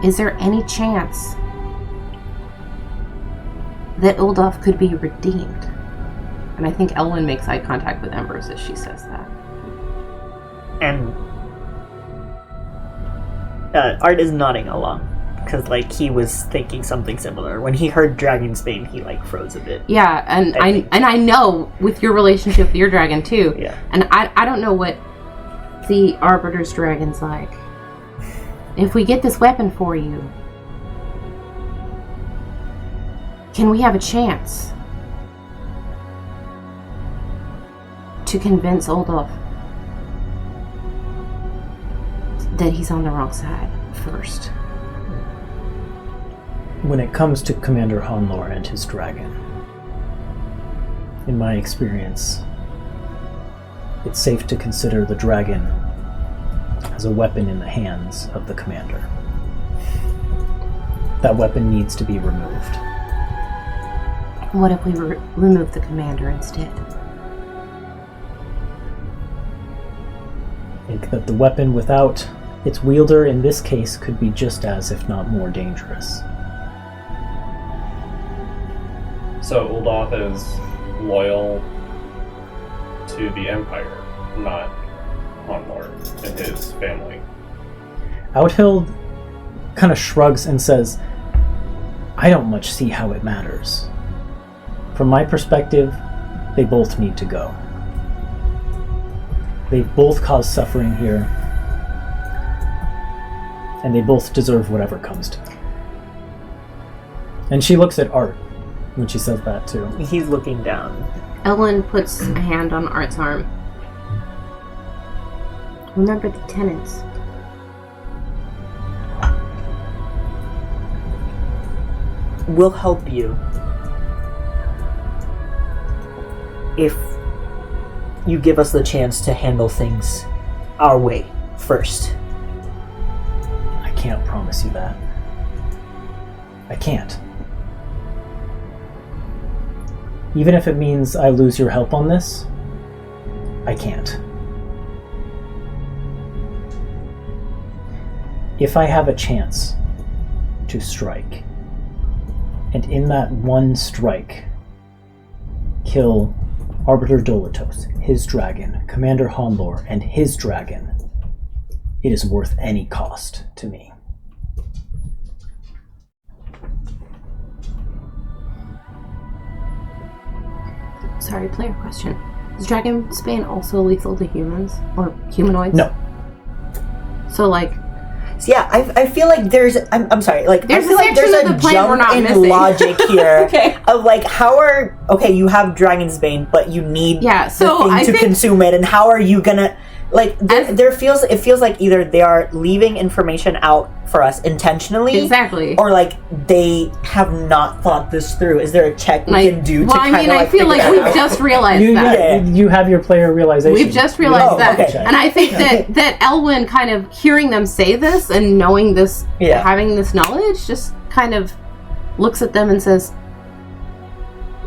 Is there any chance that Oldoff could be redeemed? And I think Elwyn makes eye contact with Embers as she says that. And Art is nodding along, because, like, he was thinking something similar. When he heard Dragon's Bane, he, like, froze a bit. Yeah, and I know with your relationship with your dragon, too. Yeah. And I don't know what the Arbiter's dragon's like. If we get this weapon for you, can we have a chance to convince Oldoff that he's on the wrong side first? When it comes to Commander Hanlor and his dragon, in my experience, it's safe to consider the dragon as a weapon in the hands of the commander. That weapon needs to be removed. What if we remove the commander instead? I think that the weapon without its wielder in this case could be just as, if not more, dangerous. So Uldoth is loyal to the Empire, not Moor and his family. Outhild kind of shrugs and says, I don't much see how it matters. From my perspective, they both need to go. They both cause suffering here, and they both deserve whatever comes to them. And she looks at Art when she says that too. He's looking down. Ellen puts a hand on Art's arm. Remember the tenets. We'll help you if you give us the chance to handle things our way first. I can't promise you that. I can't. Even if it means I lose your help on this, I can't. If I have a chance to strike, and in that one strike, kill Arbiter Dolitos, his dragon, Commander Honlor, and his dragon, it is worth any cost to me. Sorry, player question. Is Dragonbane also lethal to humans? Or humanoids? No. So, like... So yeah, I feel like there's... I'm sorry. Like, There's I feel a like section there's of a the plan we're jump not in missing. logic here Okay. of like, how are... Okay, you have Dragon's Bane, but you need Yeah, so the thing I to think- consume it, and how are you gonna... Like, it feels like either they are leaving information out for us intentionally, Exactly. or like they have not thought this through. Is there a check we Like, can do to well, I kind mean, of I feel like we've just realized that. You have your player realization. We've just realized Oh, that. okay. And I think that Elwyn kind of hearing them say this and knowing this, Yeah. having this knowledge, just kind of looks at them and says,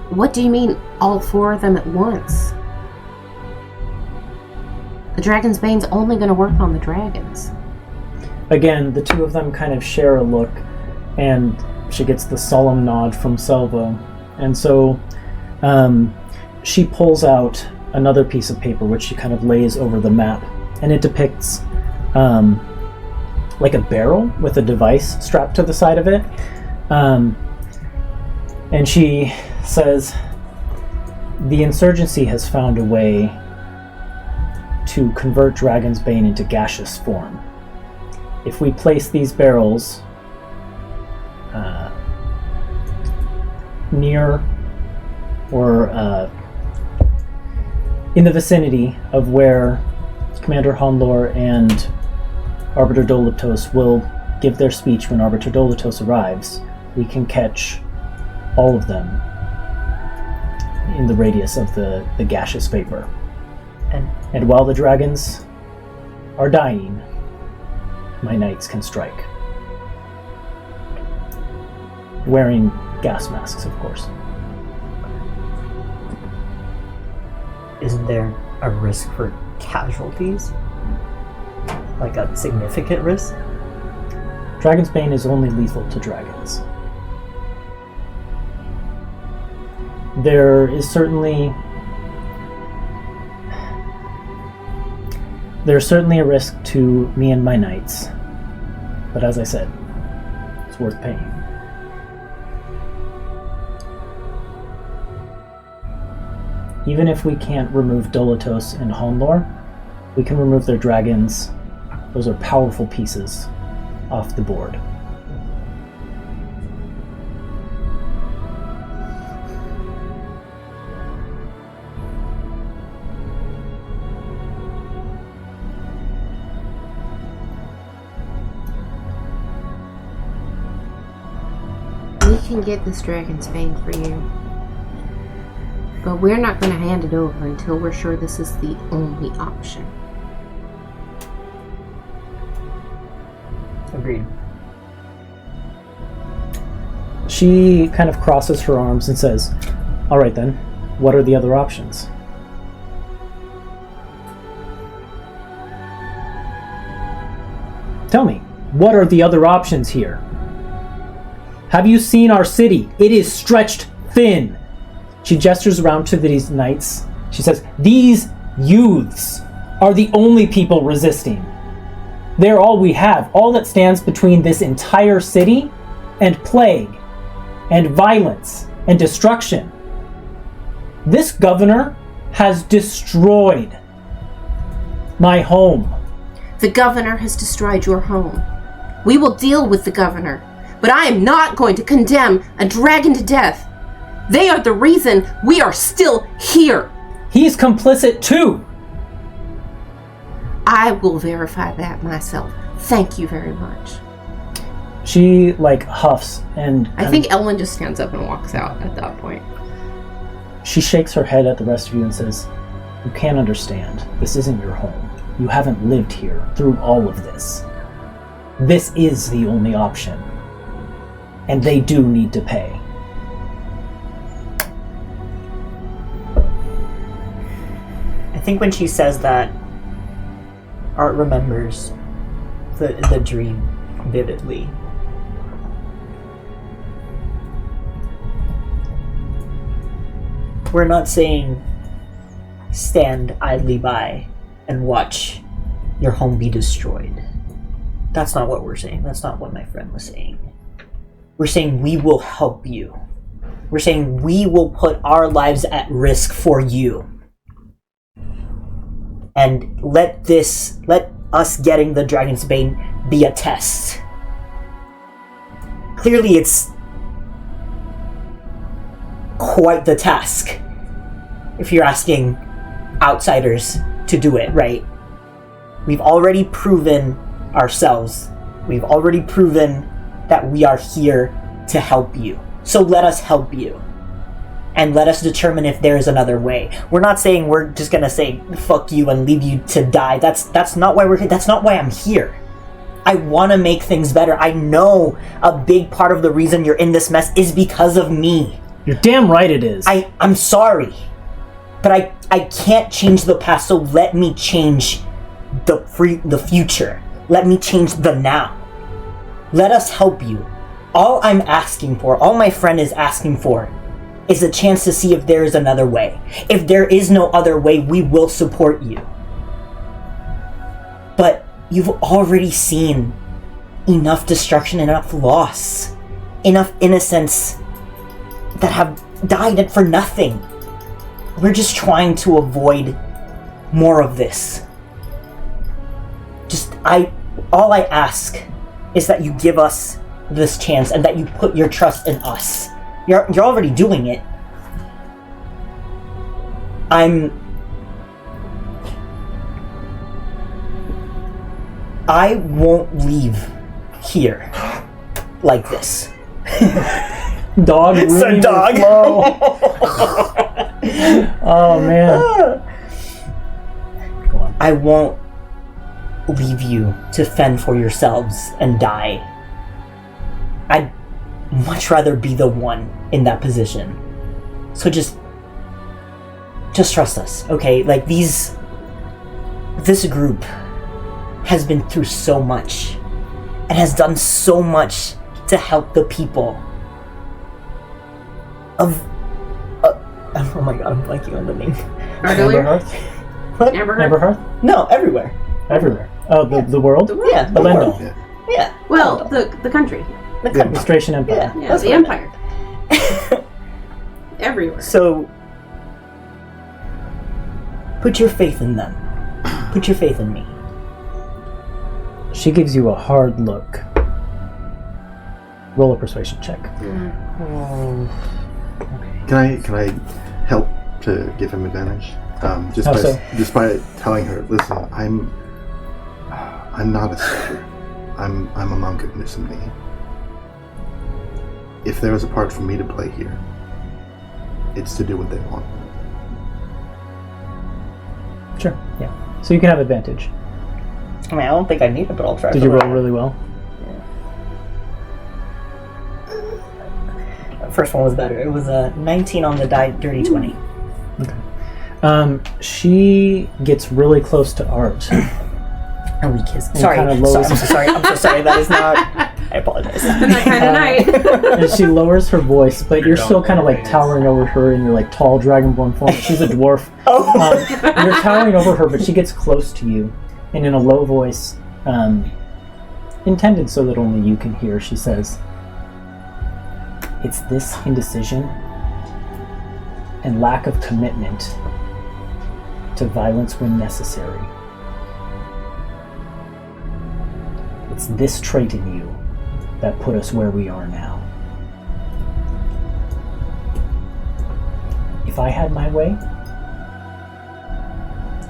what do you mean all four of them at once? The Dragon's Bane's only going to work on the dragons. Again, the two of them kind of share a look, and she gets the solemn nod from Selva. And so she pulls out another piece of paper, which she kind of lays over the map, and it depicts like a barrel with a device strapped to the side of it. And she says, the insurgency has found a way to convert Dragon's Bane into gaseous form. If we place these barrels near or in the vicinity of where Commander Honlor and Arbiter Dolitos will give their speech when Arbiter Dolitos arrives, we can catch all of them in the radius of the gaseous vapor. And while the dragons are dying, my knights can strike. Wearing gas masks, of course. Isn't there a risk for casualties? Like a significant risk? Dragon's Bane is only lethal to dragons. There is certainly a risk to me and my knights, but as I said, it's worth paying. Even if we can't remove Dolitos and Honlor, we can remove their dragons. Those are powerful pieces off the board. We can get this Dragon's Bane for you. But we're not going to hand it over until we're sure this is the only option. Agreed. She kind of crosses her arms and says, "All right then, what are the other options?" Tell me, what are the other options here? Have you seen our city? It is stretched thin. She gestures around to these knights. She says, "These youths are the only people resisting. They're all we have, all that stands between this entire city and plague, and violence, and destruction. This governor has destroyed my home." The governor has destroyed your home. We will deal with the governor, but I am not going to condemn a dragon to death. They are the reason we are still here. He's complicit too. I will verify that myself. Thank you very much. She huffs and I think Ellen just stands up and walks out at that point. she shakes her head at the rest of you and says, "You can't understand. This isn't your home. You haven't lived here through all of this. This is the only option. And they do need to pay." I think when she says that, Art remembers the dream vividly. We're not saying stand idly by and watch your home be destroyed. That's not what we're saying. That's not what my friend was saying. We're saying we will help you. We're saying we will put our lives at risk for you. And let us getting the Dragon's Bane be a test. Clearly it's quite the task if you're asking outsiders to do it, right? We've already proven ourselves. We've already proven that we are here to help you. So let us help you. And let us determine if there is another way. We're not saying we're just gonna say fuck you and leave you to die. That's not why we're here. That's not why I'm here. I want to make things better. I know a big part of the reason you're in this mess is because of me. You're damn right it is. I'm sorry. But I can't change the past, so let me change the future. Let me change the now. Let us help you. All I'm asking for, all my friend is asking for, is a chance to see if there is another way. If there is no other way, we will support you. But you've already seen enough destruction, enough loss, enough innocents that have died for nothing. We're just trying to avoid more of this. All I ask is that you give us this chance and that you put your trust in us. You're already doing it. I won't leave here like this. Dog. It's a dog. Oh man. Go on. I won't leave you to fend for yourselves and die. I'd much rather be the one in that position. So just trust us, okay? This group has been through so much and has done so much to help the people of oh my god, I'm blanking on the name. Amberhearth? What? Amberhearth? No, everywhere. Everywhere. Oh, the world? Yeah, the Alen'dal. world. Yeah. Well, the country. The The Administration Empire. Yeah, That's the what I empire. Everywhere. So, put your faith in them. Put your faith in me. She gives you a hard look. Roll a persuasion check. Can I help to give him advantage? Just by telling her, listen, I'm not a soldier. I'm a monk of Mischief. If there is a part for me to play here, it's to do what they want. Sure, yeah. So you can have advantage. I mean, I don't think I need it, but I'll try. Did you roll really well? First one was better. It was a 19 on the dirty 20. She gets really close to Art. And we kiss. And Sorry, kinda I'm lowers- so sorry. I'm so sorry. That is not. I apologize. That kind of night. And she lowers her voice, but you're still kind of like towering over her in your like tall dragonborn form. She's a dwarf. You're towering over her, but she gets close to you, and in a low voice, intended so that only you can hear, she says, "It's this indecision and lack of commitment to violence when necessary. It's this trait in you that put us where we are now. If I had my way,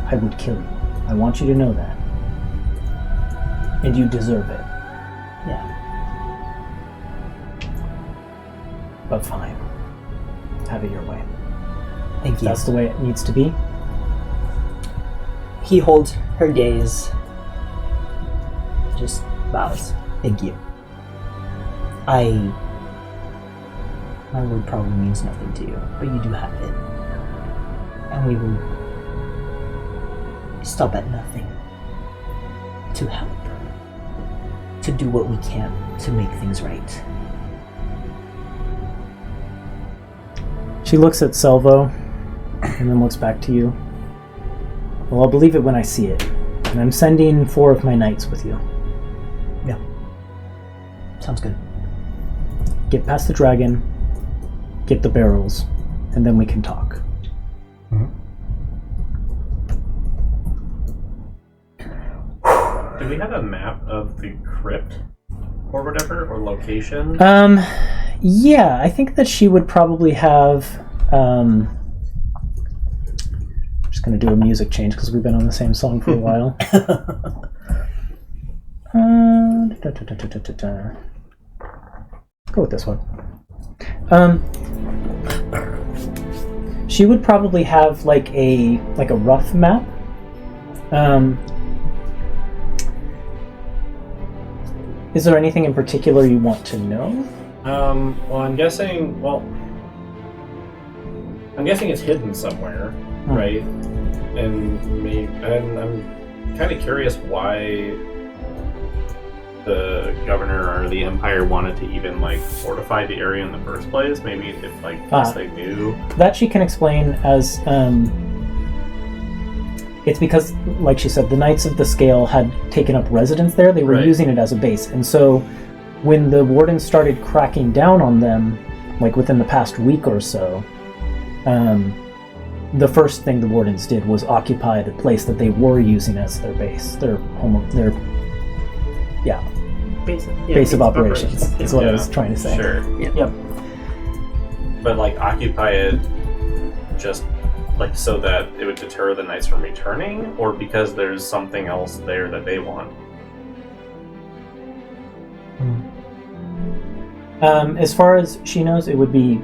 I would kill you. I want you to know that. And you deserve it. Yeah. But fine. Have it your way. Thank you. That's the way it needs to be. He holds her gaze. Just bows. Thank you. My word probably means nothing to you, but you do have it. And we will stop at nothing to help. To do what we can to make things right. She looks at Selvo and then looks back to you. Well, I'll believe it when I see it. And I'm sending 4 of my knights with you. Yeah. Sounds good. Get past the dragon, get the barrels, and then we can talk. Do we have a map of the crypt or whatever, or location? Yeah, I think that she would probably have, I'm just going to do a music change because we've been on the same song for a while. Go with this one. She would probably have like a rough map. Is there anything in particular you want to know? Well, I'm guessing it's hidden somewhere, right? And I'm kind of curious why the governor or the empire wanted to even like fortify the area in the first place. Maybe if they knew. That she can explain as it's because, like she said, the Knights of the Scale had taken up residence there. They were using it as a base, and so when the wardens started cracking down on them, like within the past week or so, the first thing the wardens did was occupy the place that they were using as their base, their base of operations. Is what I was trying to say. Sure. Yep. But like occupy it just like so that it would deter the knights from returning, or because there's something else there that they want? As far as she knows, it would be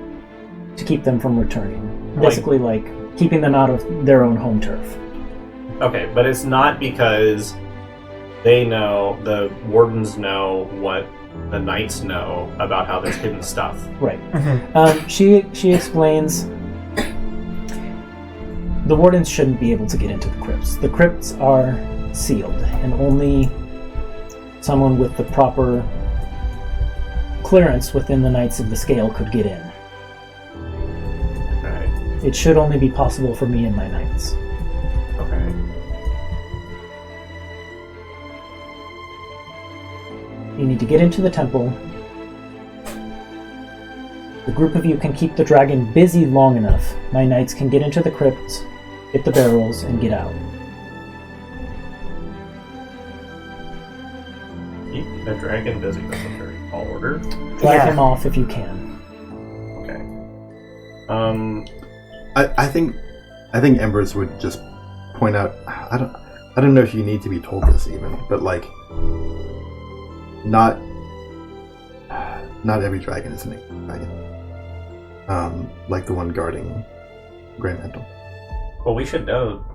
to keep them from returning. Basically, like keeping them out of their own home turf. Okay, but it's not because they know, the wardens know what the knights know about how there's hidden stuff. Right. She explains the wardens shouldn't be able to get into the crypts. The crypts are sealed, and only someone with the proper clearance within the Knights of the Scale could get in. Okay. It should only be possible for me and my knights. Okay. You need to get into the temple. The group of you can keep the dragon busy long enough. My knights can get into the crypts, get the barrels, and get out. Keep the dragon busy. That's a very tall order. Drive him off if you can. Okay. I think Embers would just point out. I don't know if you need to be told this even, but like, not every dragon is an dragon. Like the one guarding Grey Mantle. Well, we should know.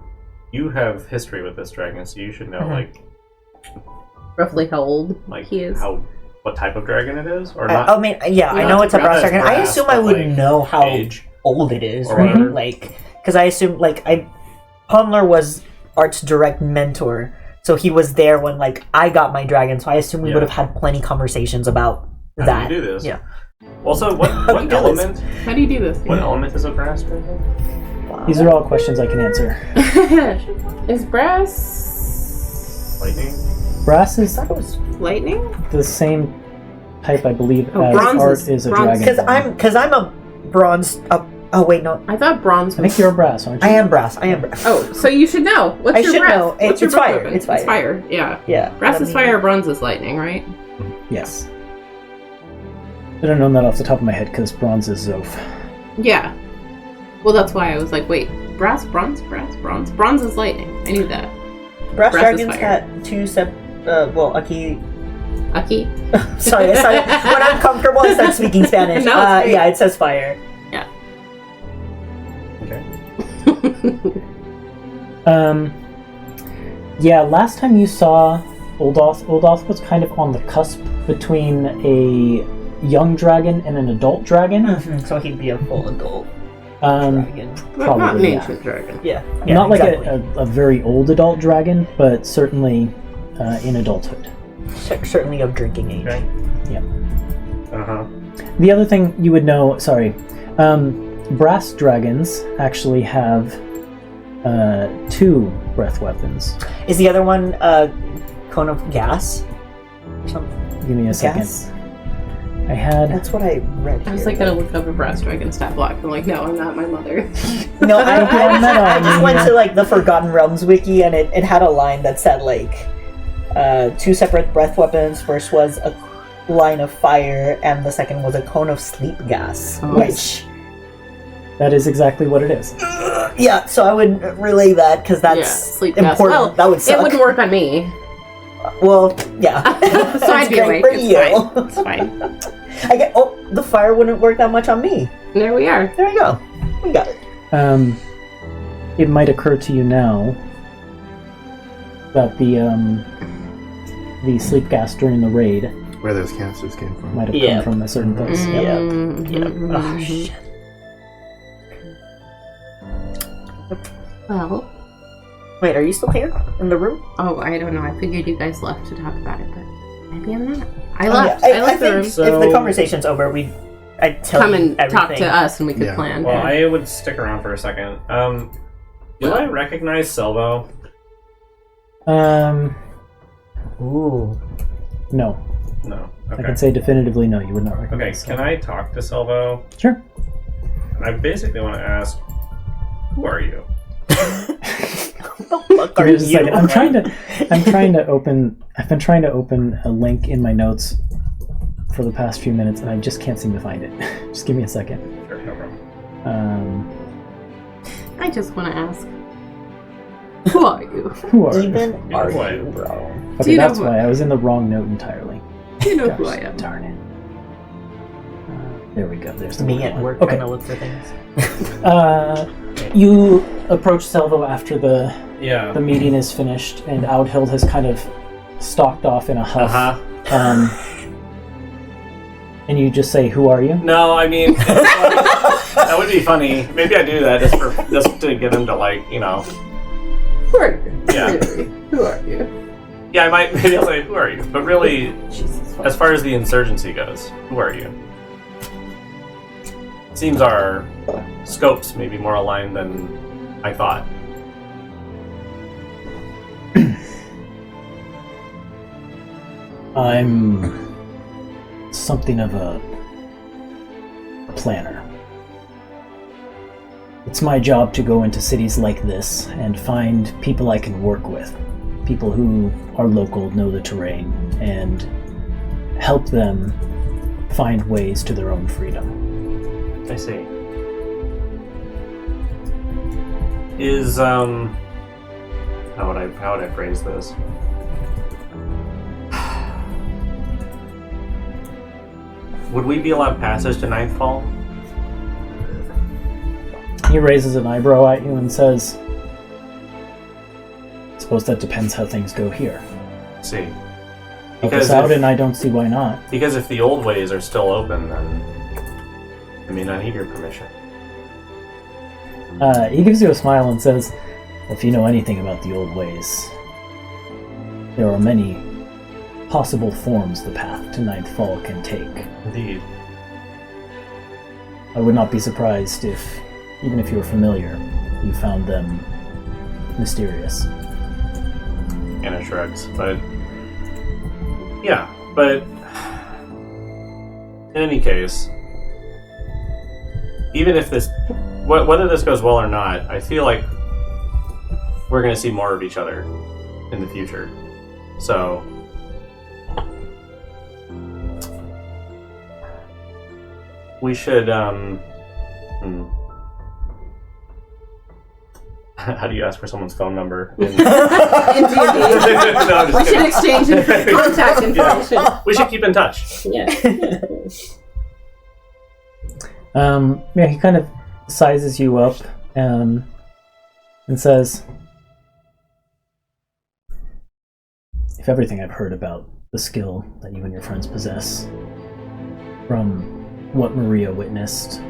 You have history with this dragon, so you should know, like Roughly how old like he is. how what type of dragon it is, or I not? mean, yeah, I know it's a brass dragon. I assume I would know how old it is, right? whatever. Like, because I assume, like, Pondler was Art's direct mentor, so he was there when, like, I got my dragon, so I assume we would have had plenty conversations about How that. do you do this? Yeah. Also, what element? How do you do this? What element is a brass dragon? These are all questions I can answer. Is brass Lightning. Brass is lightning? the same type, I believe, Oh, as bronze Art is- is a bronze- dragon. Because I'm a bronze. Oh wait, no, I thought bronze I was... think you're a brass, aren't you? I am brass. Oh, so you should know. What's I your should brass? know. What's your It's brass fire. weapon? It's fire. It's fire, yeah. Yeah. Brass let is me- fire, bronze is lightning, right? Yes. I don't know that off the top of my head because bronze is Zoph. Yeah. Well, that's why I was like, wait, brass, bronze, brass, bronze. Bronze is lightning. I knew that. Brass brass is dragons fire. had two Aki. Aki. Sorry, when I'm comfortable, I start speaking Spanish. No, it's great. Yeah, it says fire. Yeah. Okay. Yeah, last time you saw Oldoth was kind of on the cusp between a young dragon and an adult dragon. So he'd be a full adult Um, dragon. Not an probably, yeah. ancient dragon. Yeah. Not like exactly. a very old adult dragon, but certainly in adulthood. Certainly of drinking age. Okay. Yeah. Uh-huh. The other thing you would know, brass dragons actually have 2 breath weapons. Is the other one cone of gas? Or something? Give me a second. Gas? I had... That's what I read. I was here. like gonna look up a brass dragon stat block. I'm like, no, I'm not my mother. No, I just went Yeah. to like the Forgotten Realms wiki, and it had a line that said like 2 separate breath weapons. First was a line of fire, and the second was a cone of sleep gas. Oh. Which, That is exactly what it is. yeah, so I would relay that because that's Yeah, sleep gas. important. Well, that would suck. it wouldn't work on me. Well, yeah. So I'd be great awake. for It's you. fine. It's fine. I get. Oh, the fire wouldn't work that much on me. There we are. There you go. We got it. It might occur to you now that the sleep gas during the raid Where those cancers came from. might have Yeah. come from a certain place. Yep. Mhm, Yep. mhm, Oh, mhm. shit. Well, Wait, are you still here in the room? oh, I don't know. I figured you guys left to talk about it, but maybe I'm not. I Oh, left. yeah. I left the think room. if So- the conversation's over, I'd tell Come you and everything. talk to us, and we could Yeah. plan. Well, I would stick around for a second. Do I recognize Selvo? Ooh. No. No. I Okay. can say definitively no, you would not Okay, recognize. can I talk to Selvo? Sure. I basically want to ask, who are you? Fuck Give are me just a second. you? I've been trying to open a link in my notes for the past few minutes, and I just can't seem to find it. Just give me a second. Sure, no problem. I just want to ask, who are you? Who are you? Even Yeah, are why? you, bro? Do Okay, you know that's who- why I was in the wrong note entirely. Do you know Gosh, who I am? darn it. There we go. There's the Me one. at work Okay. trying to look for things. You approach Selvo after the Yeah. meeting is finished, and Outhild has kind of stalked off in a huff. Uh-huh. And you just say, "Who are you?" No, I mean, that would be funny. Maybe I do that just to get him to, like, you know. Who are you? Yeah. Really? Who are you? Yeah, maybe I'll say, who are you? But really, Jesus. as far as the insurgency goes, who are you? Seems our scopes may be more aligned than I thought. I'm something of a planner. It's my job to go into cities like this and find people I can work with, people who are local, know the terrain, and help them find ways to their own freedom. I see. Is how would I phrase this? Would we be allowed passage to Ninthfall? He raises an eyebrow at you and says, "I suppose that depends how things go here." See. help us out, and I don't see why not. Because if the old ways are still open, then I may not need your permission. He gives you a smile and says, if you know anything about the old ways, there are many possible forms the path to Ninth Fall can take. Indeed. I would not be surprised if, even if you were familiar, you found them mysterious. Anna shrugs, but... Yeah, but... In any case, even if this... Whether this goes well or not, I feel like we're going to see more of each other in the future. So... We should, How do you ask for someone's phone number? In D&D? No, we should exchange contact information. Yeah. We should keep in touch. Yeah. He kind of sizes you up and says, if everything I've heard about the skill that you and your friends possess, from what Maria witnessed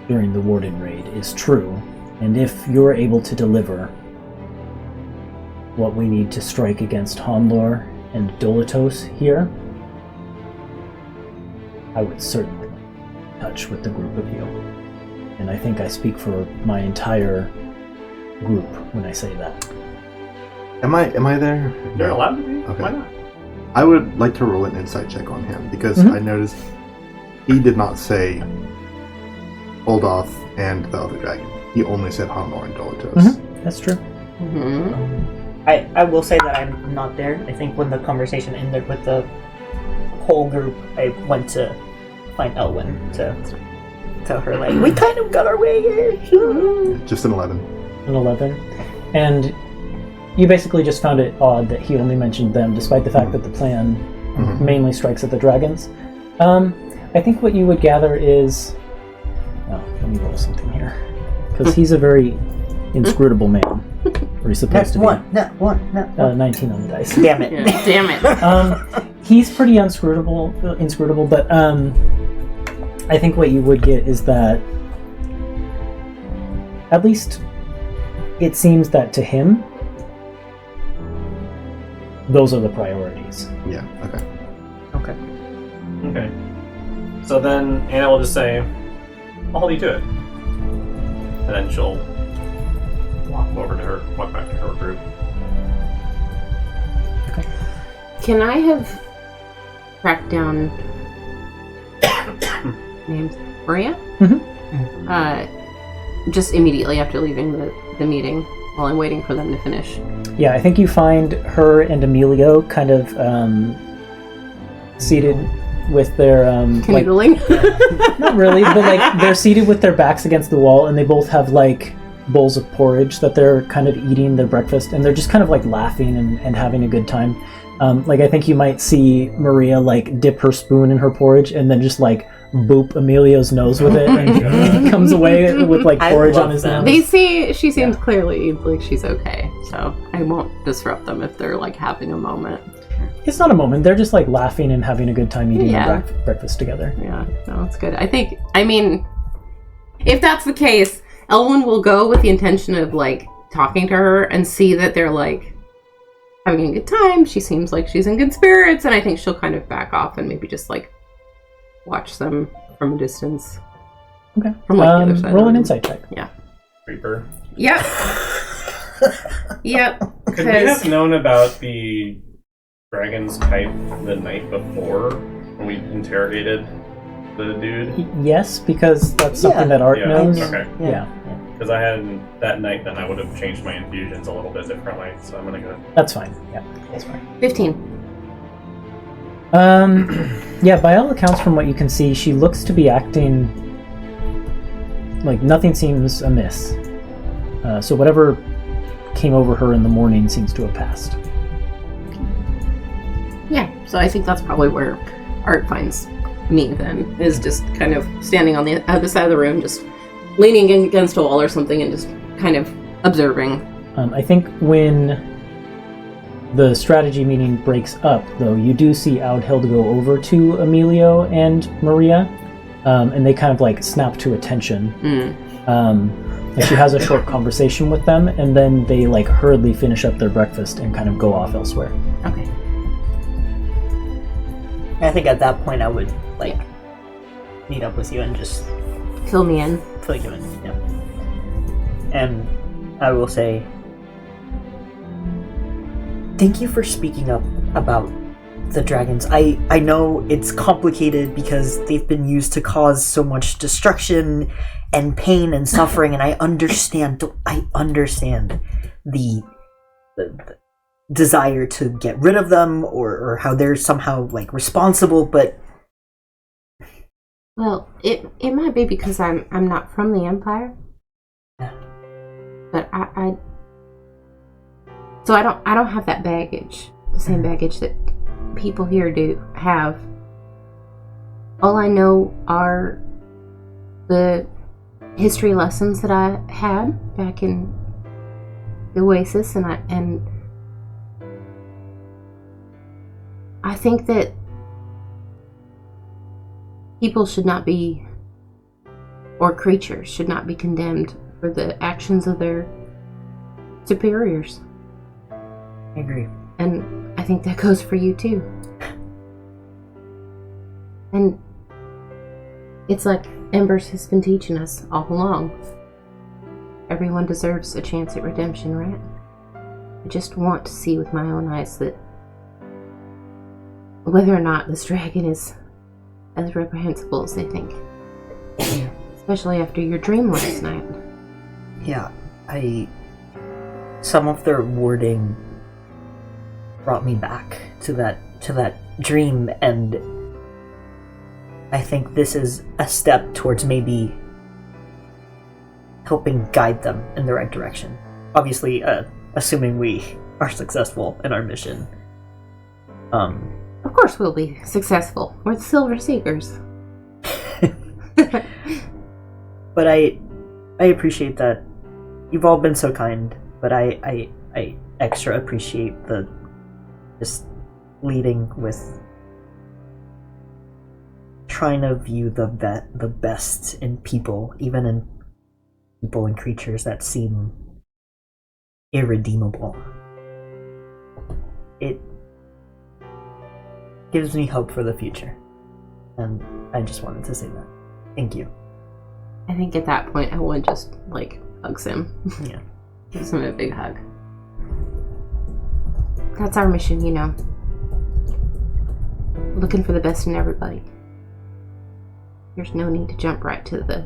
during the Warden raid is true, and if you're able to deliver what we need to strike against Honlor and Dolitos here, I would certainly touch with the group of you. And I think I speak for my entire group when I say that. Am I there? You're allowed to be? Okay. Why not? I would like to roll an insight check on him, because I noticed he did not say Oldoth and the other dragon. He only said Honlor and Dolitos. That's true. I will say that I'm not there. I think when the conversation ended with the whole group, I went to find Elwyn to tell her, like, we kind of got our way here. Just an 11. An 11. And you basically just found it odd that he only mentioned them, despite the fact that the plan mainly strikes at the dragons. I think what you would gather is... Oh, let me roll something here. Because he's a very inscrutable man. Or he's supposed to be. Not one. 19 on the dice. Damn it. Yeah, damn it. He's pretty inscrutable, but I think what you would get is that at least it seems that to him, those are the priorities. Yeah, okay. Okay. So then Anna will just say, I'll hold you to it. And then she'll walk back to her group. Can I have tracked down names? Maria? Just immediately after leaving the meeting, while I'm waiting for them to finish. Yeah, I think you find her and Emilio kind of seated with their canoodling. Not really, but like they're seated with their backs against the wall, and they both have like bowls of porridge that they're kind of eating their breakfast, and they're just kind of like laughing and having a good time. Like I think you might see Maria like dip her spoon in her porridge and then just like boop Emilio's nose with it, and he comes away with like porridge on his nose. She seems clearly like she's okay, so I won't disrupt them if they're like having a moment. It's not a moment. They're just like laughing and having a good time eating their breakfast together. Yeah, no, it's good. I mean, if that's the case, Elwyn will go with the intention of like talking to her and see that they're like having a good time. She seems like she's in good spirits, and I think she'll kind of back off and maybe just like watch them from a distance. Okay. From like the other side. Roll an insight check. Yeah. Reaper. Yep. Yep. Could we have known about the dragon's type the night before when we interrogated the dude? Yes, because that's something that Art knows. Okay. Yeah. Because I had that night, then I would have changed my infusions a little bit differently. So I'm gonna go. That's fine. Yeah, that's fine. 15. Yeah, by all accounts, from what you can see, she looks to be acting like nothing seems amiss. So whatever came over her in the morning seems to have passed. Yeah, so I think that's probably where Art finds me then, is just kind of standing on the other side of the room, just leaning against a wall or something and just kind of observing. I think when the strategy meeting breaks up, though, you do see Audhild go over to Emilio and Maria, and they kind of like snap to attention. And she has a short conversation with them, and then they like hurriedly finish up their breakfast and kind of go off elsewhere. Okay. I think at that point I would like meet up with you and just Fill me in. fill you in. Yeah. And I will say, thank you for speaking up about the dragons. I know it's complicated because they've been used to cause so much destruction and pain and suffering, and I understand the desire to get rid of them or how they're somehow like responsible, but Well, it might be because I'm not from the Empire. But I don't have that baggage, the same baggage that people here do have. All I know are the history lessons that I had back in the Oasis, and I think that people should not be, or creatures should not be condemned for the actions of their superiors. I agree. And I think that goes for you too. And it's like Embers has been teaching us all along. Everyone deserves a chance at redemption, right? I just want to see with my own eyes that whether or not this dragon is as reprehensible as they think. Especially after your dream last night. Yeah, some of their wording brought me back to that dream, and I think this is a step towards maybe helping guide them in the right direction. Obviously, assuming we are successful in our mission. Of course we'll be successful. We're the Silver Seekers. But I appreciate that you've all been so kind, but I extra appreciate the just leading with trying to view the best in people, even in people and creatures that seem irredeemable. It gives me hope for the future, and I just wanted to say that. Thank you. I think at that point Owen just like hugs him. Yeah. Gives him a big hug. That's our mission, you know. Looking for the best in everybody. There's no need to jump right to the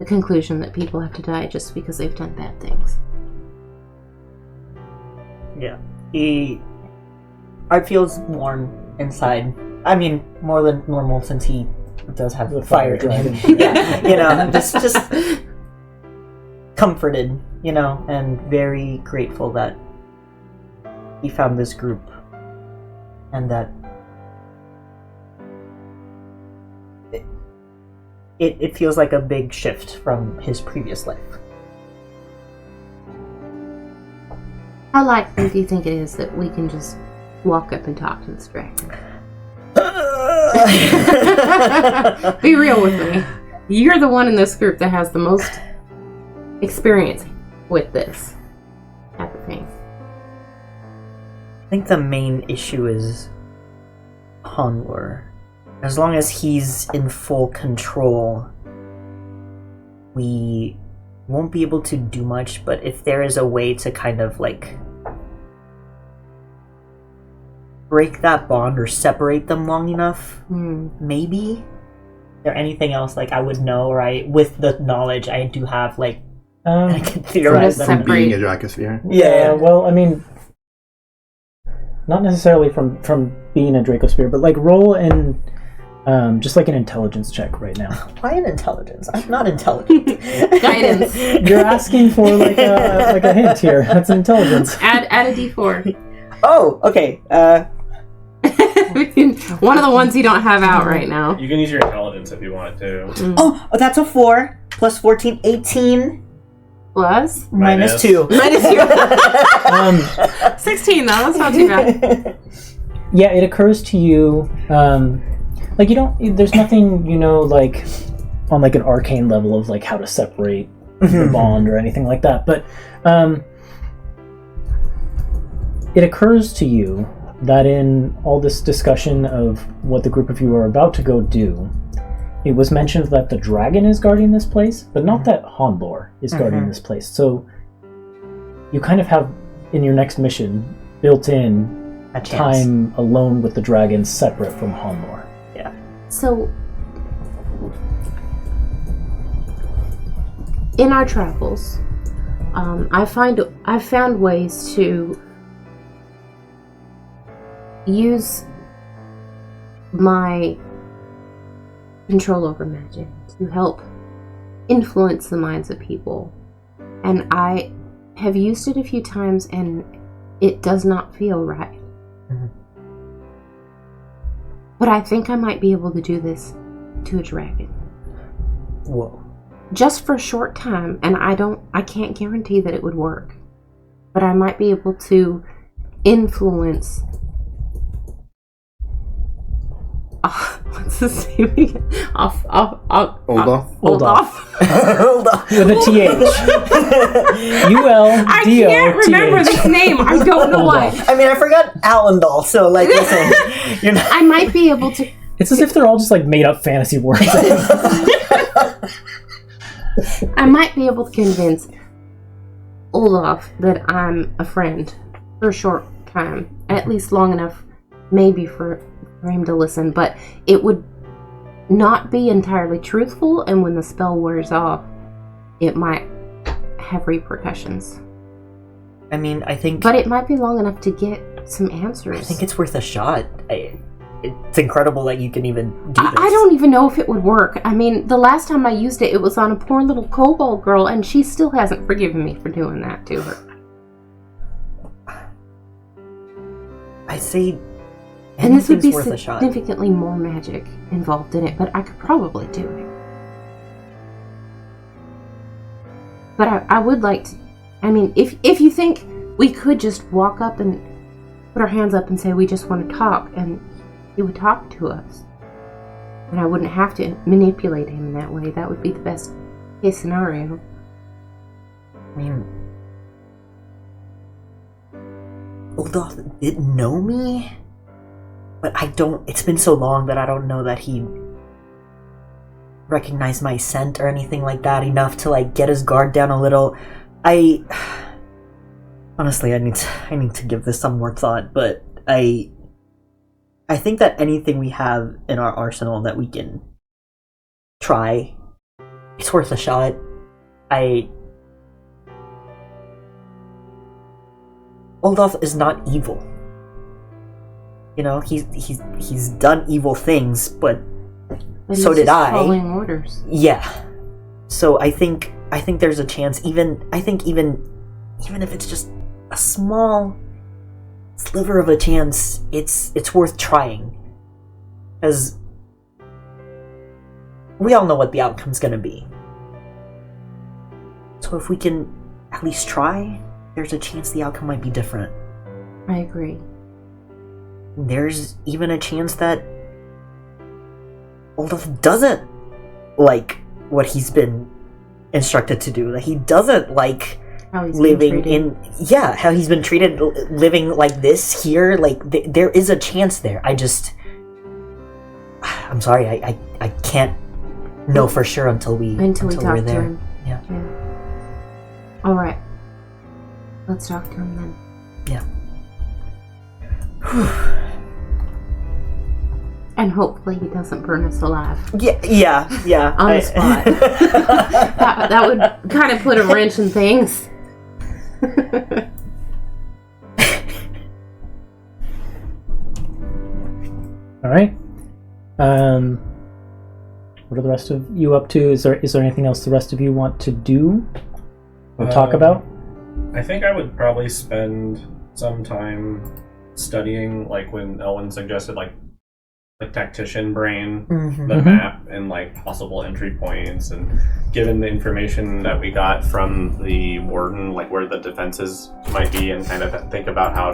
conclusion that people have to die just because they've done bad things. Yeah. Art feels warm inside. I mean, more than normal since he does have the fire dragon. Yeah, you know, just comforted, you know, and very grateful that he found this group and that it feels like a big shift from his previous life. How likely do you think it is that we can just walk up and talk to this dragon? Be real with me. You're the one in this group that has the most experience with this type of thing. I think the main issue is Hanwar. As long as he's in full control, we won't be able to do much, but if there is a way to kind of like break that bond or separate them long enough, maybe. Is there anything else like I would know, right? With the knowledge I do have, like I can theorize them. Being a Dracosphere. Yeah, well, I mean, not necessarily from being a Dracosphere, but like roll in just like an intelligence check right now. Why an intelligence? I'm not intelligent. Guidance. You're asking for like a hint here. That's an intelligence. Add a d4. Oh, okay. One of the ones you don't have out right now. You can use your intelligence if you want to. Oh, that's a 4 plus 14, 18. Was? -2. -2. 16 though, that's not too bad. Yeah, it occurs to you, like you don't, there's nothing, like on like an arcane level of like how to separate the bond or anything like that, but it occurs to you that in all this discussion of what the group of you are about to go do, it was mentioned that the dragon is guarding this place, but not that Honlor is guarding this place. So you kind of have in your next mission built in A chance. time alone with the dragon separate from Honlor. Yeah. So, in our travels, I've found ways to use my control over magic to help influence the minds of people. And I have used it a few times and it does not feel right. But I think I might be able to do this to a dragon. Whoa. Just for a short time, and I can't guarantee that it would work. But I might be able to influence what's his name again? Olaf? Olaf. Hold on. With a TH. ULDO. I can't remember this name. I don't know why. I mean, I forgot Alen'dal, so like, listen, you're not. I might be able to. It's as if they're all just like made up fantasy words. I might be able to convince Olaf that I'm a friend for a short time, at least long enough, maybe for him to listen. But it would not be entirely truthful, and when the spell wears off, it might have repercussions. I mean, I think. But it might be long enough to get some answers. I think it's worth a shot. It's incredible that you can even do this. I don't even know if it would work. I mean, the last time I used it, it was on a poor little kobold girl, and she still hasn't forgiven me for doing that to her. I say. And this would be worth a shot. significantly more magic involved in it, but I could probably do it. But I would like to. I mean, if you think we could just walk up and put our hands up and say we just want to talk, and he would talk to us, and I wouldn't have to manipulate him in that way, that would be the best case scenario. I mean, Olaf didn't know me, but I don't. It's been so long that I don't know that he recognized my scent or anything like that enough to like get his guard down a little. Honestly, I need to give this some more thought, but I think that anything we have in our arsenal that we can try, it's worth a shot. Olaf is not evil. You know, he's done evil things, but so did I. Following orders. Yeah. So I think there's a chance. Even if it's just a small sliver of a chance, it's worth trying. As we all know what the outcome's gonna be. So if we can at least try, there's a chance the outcome might be different. I agree. There's even a chance that Olaf doesn't like what he's been instructed to do. That he doesn't like How he's living been treated. how he's been treated, living like this here. Like there is a chance there. I'm sorry, I can't know for sure until we talk we're there. to him. Yeah. All right. Let's talk to him then. Yeah. And hopefully he doesn't burn us alive. Yeah. On the spot. that would kind of put a wrench in things. All right. What are the rest of you up to? Is there anything else the rest of you want to do or talk about? I think I would probably spend some time studying, like when Elwyn suggested, like like tactician brain Mhm. the map and like possible entry points, and given the information that we got from the warden, like where the defenses might be, and kind of think about how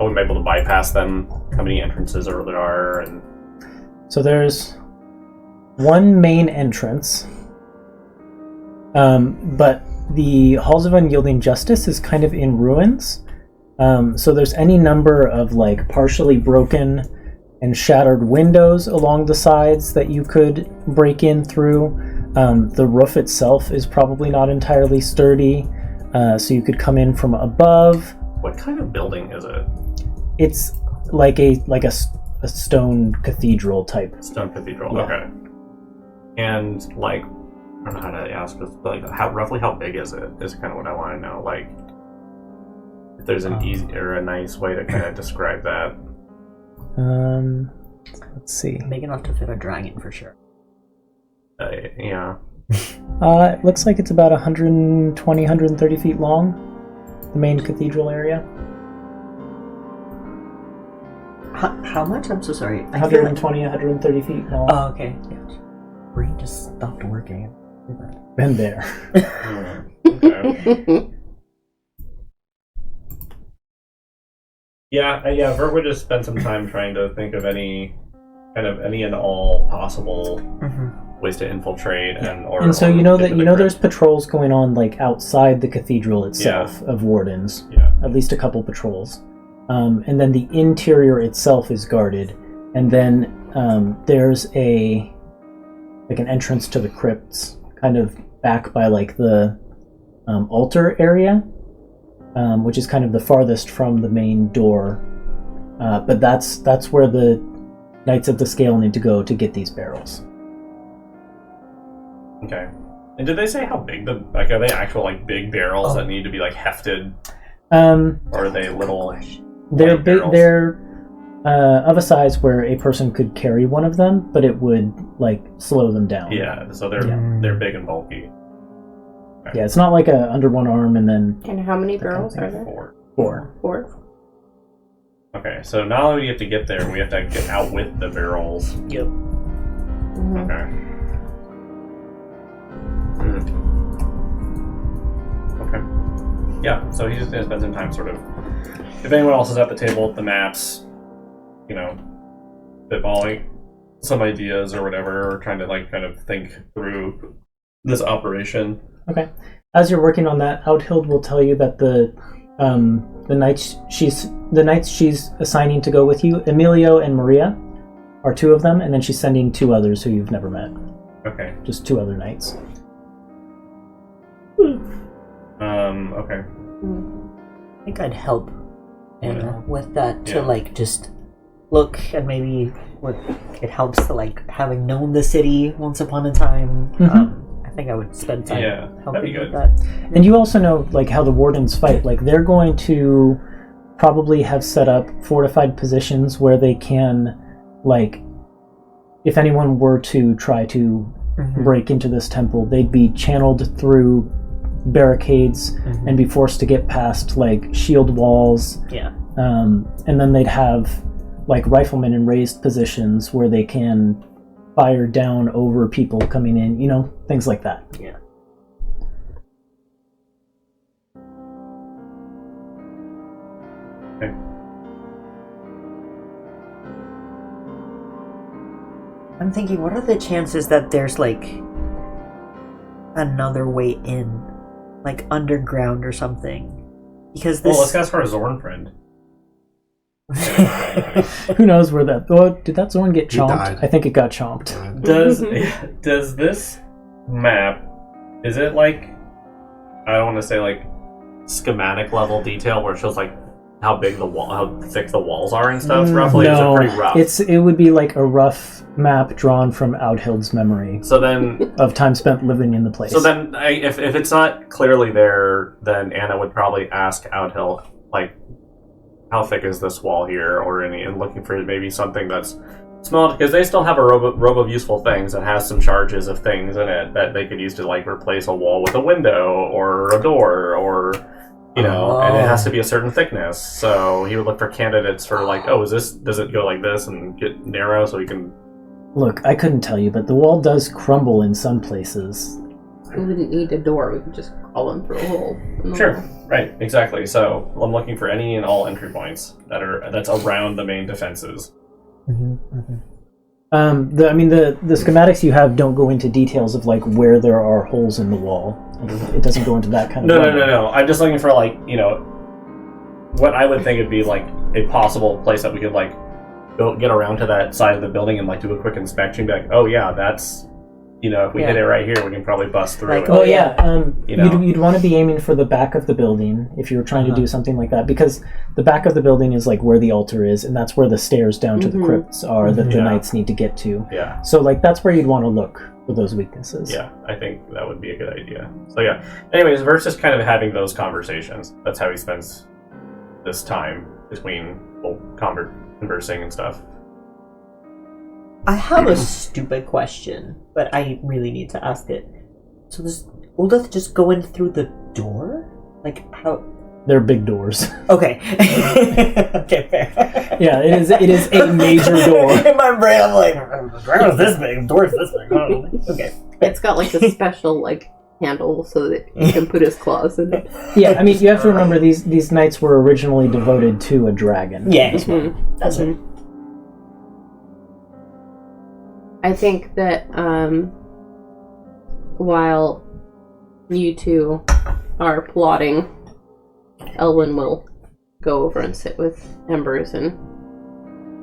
we might be able to bypass them, how many entrances there are, and So there's one main entrance, but the Halls of Unyielding Justice is kind of in ruins. So there's any number of like partially broken and shattered windows along the sides that you could break in through. The roof itself is probably not entirely sturdy, so you could come in from above. what kind of building is it? It's like a stone cathedral type. Stone cathedral. Yeah. Okay. And like, I don't know how to ask this, but like, roughly how big is it? Is kind of what I want to know. Like, if there's an easy or a nice way to kind of describe that. Let's see. Big enough to fit a dragon for sure. Yeah. It looks like it's about 120, 130 feet long, the main cathedral area. How much? I'm so sorry. 120, 130 feet long. Oh, okay. Yeah. Brain just stopped working. Been there. Okay. Yeah. Vert would just spend some time trying to think of any and all possible ways to infiltrate And so you know there's patrols going on like outside the cathedral itself of wardens. Yeah. At least a couple patrols. And then the interior itself is guarded. And then there's an entrance to the crypts, kind of back by like the altar area, which is kind of the farthest from the main door. But that's where the Knights of the Scale need to go to get these barrels. Okay. And did they say how big are they actual like big barrels that need to be like hefted? Or are they little? They're light big. barrels? They're of a size where a person could carry one of them, but it would like slow them down. Yeah. So they're big and bulky. Yeah, it's not like a under one arm and then And how many barrels are there? four. 4? Okay, so not only do we have to get there, we have to get out with the barrels. Yep. Mm-hmm. Okay. Okay. Yeah, so he's just going to spend some time sort of... If anyone else is at the table, the maps, spitballing some ideas or whatever, or trying to like kind of think through this operation. Okay. As you're working on that, Outhild will tell you that the knights she's assigning to go with you, Emilio and Maria, are 2 of them, and then she's sending 2 others who you've never met. Okay. Just 2 other knights. Okay. I think I'd help Anna with that to Yeah. like just look, and maybe it helps to like having known the city once upon a time. I think I would spend time helping that'd be good. with that. And you also know like how the wardens fight. Like they're going to probably have set up fortified positions where they can, like, if anyone were to try to break into this temple, they'd be channeled through barricades and be forced to get past like shield walls. Yeah. And then they'd have like riflemen in raised positions where they can fire down over people coming in, things like that. Yeah. Okay. I'm thinking, what are the chances that there's like another way in, like underground or something? Because this. Well, let's ask our Zorn friend. Who knows where that... Oh, did that Zorn get He chomped? died. I think it got chomped. Does this map, is it like, I don't want to say like schematic level detail where it shows like how big the wall, how thick the walls are and stuff roughly? No, is it pretty rough? it would be like a rough map drawn from Outhild's memory So then, of time spent living in the place. if it's not clearly there, then Anna would probably ask Outhill, like, how thick is this wall here, and looking for maybe something that's small, because they still have a robe of useful things that has some charges of things in it that they could use to like replace a wall with a window or a door or You know, and it has to be a certain thickness. So he would look for candidates for like, does it go like this and get narrow so he can... Look, I couldn't tell you, but the wall does crumble in some places. We wouldn't need a door. We could just crawl in through a hole. Sure, right, exactly. So I'm looking for any and all entry points that's around the main defenses. The schematics you have don't go into details of like where there are holes in the wall. It doesn't go into that kind of No. I'm just looking for like, you know, what I would think would be like a possible place that we could like get around to that side of the building and like do a quick inspection. Be like, oh yeah, that's, you know, if we hit it right here, we can probably bust through it. Oh yeah, you know? you'd want to be aiming for the back of the building if you were trying to do something like that, because the back of the building is like where the altar is, and that's where the stairs down to the crypts are that the knights need to get to. Yeah. So like that's where you'd want to look for those weaknesses. Yeah, I think that would be a good idea. So yeah. Anyways, versus kind of having those conversations. That's how he spends this time between conversing and stuff. I have a stupid question, but I really need to ask it. So does Uldeth just go in through the door? Like, how... They're big doors. Okay. Okay, fair. Yeah, it is a major door. In my brain, I'm like, the ground is this big, the door is this big. Oh, okay. It's got like a special like handle so that he can put his claws in it. Yeah, I mean, you have to remember these knights were originally devoted to a dragon. Yeah, that's it. I think that while you two are plotting, Elwyn will go over and sit with Embers and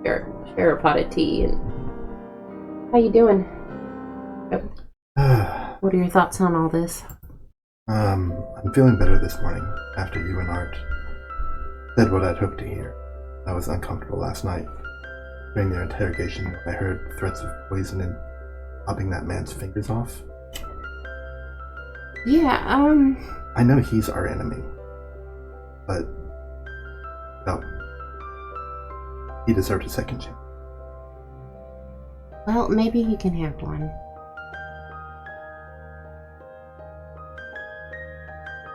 share a pot of tea. And how you doing? What are your thoughts on all this? I'm feeling better this morning after you and Art said what I'd hoped to hear. I was uncomfortable last night. During their interrogation, I heard threats of poison and chopping that man's fingers off. Yeah, I know he's our enemy, but no, he deserved a second chance. well, maybe he can have one.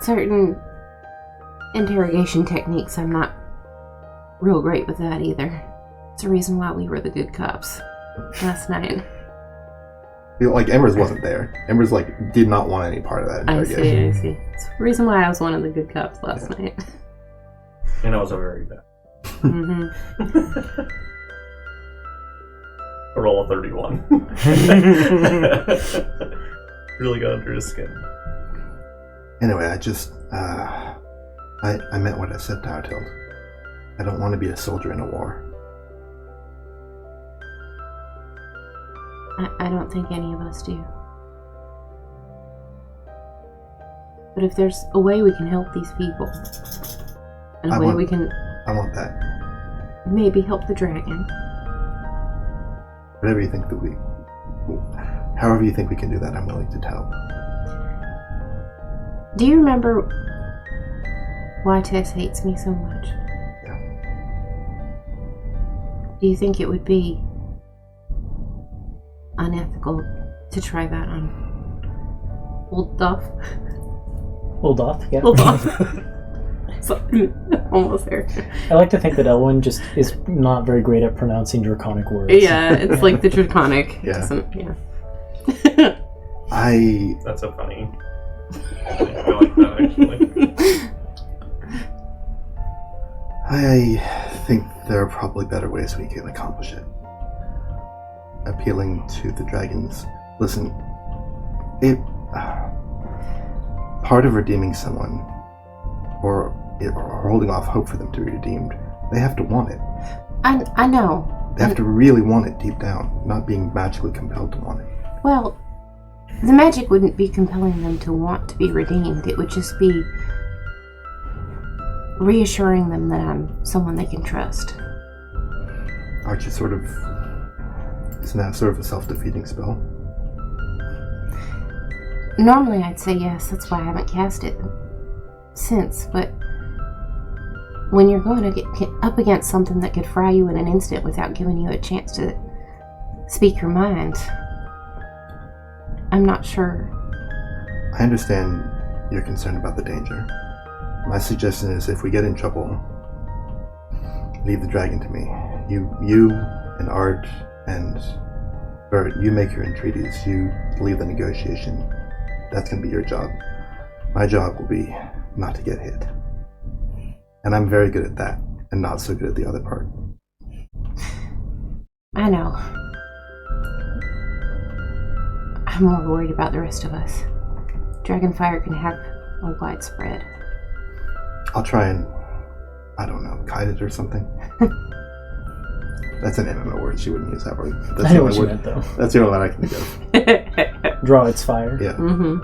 Certain interrogation techniques, I'm not real great with that either. It's the reason why we were the good cops last night. Like, Embers wasn't there. Embers, like, did not want any part of that interrogation. I see. It's the reason why I was one of the good cops last night. And it was a very bad. A roll of 31. Really got under his skin. Anyway, I just, I meant what I said to Artild. I don't want to be a soldier in a war. I don't think any of us do. But if there's a way we can help these people, and we can... I want that. Maybe help the dragon. Whatever you think however you think we can do that, I'm willing to tell. Do you remember why Tess hates me so much? Yeah. Do you think it would be unethical to try that on Oldoth? Oldoth, yeah. Oldoth. Almost there. I like to think that Elwyn just is not very great at pronouncing draconic words. Yeah, it's like the draconic. Yeah. That's so funny. I like that, actually. I think there are probably better ways we can accomplish it. Appealing to the dragons. Listen, part of redeeming someone, or holding off hope for them to be redeemed, they have to want it. I know. They have to really want it deep down, not being magically compelled to want it. Well, the magic wouldn't be compelling them to want to be redeemed. It would just be reassuring them that I'm someone they can trust. Aren't you sort of... Isn't that sort of a self-defeating spell? Normally I'd say yes, that's why I haven't cast it since, but when you're going to get up against something that could fry you in an instant without giving you a chance to speak your mind, I'm not sure. I understand you're concerned about the danger. My suggestion is, if we get in trouble, leave the dragon to me. You and Art and Bert, you make your entreaties. You leave the negotiation. That's going to be your job. My job will be not to get hit. And I'm very good at that, and not so good at the other part. I know. I'm more worried about the rest of us. Dragonfire can have a widespread. I'll try and, I don't know, kite it or something. That's an MMO word. She wouldn't use that word. That's I know what you meant, though. That's the only one I can think of. Draw its fire. Yeah. Mm-hmm.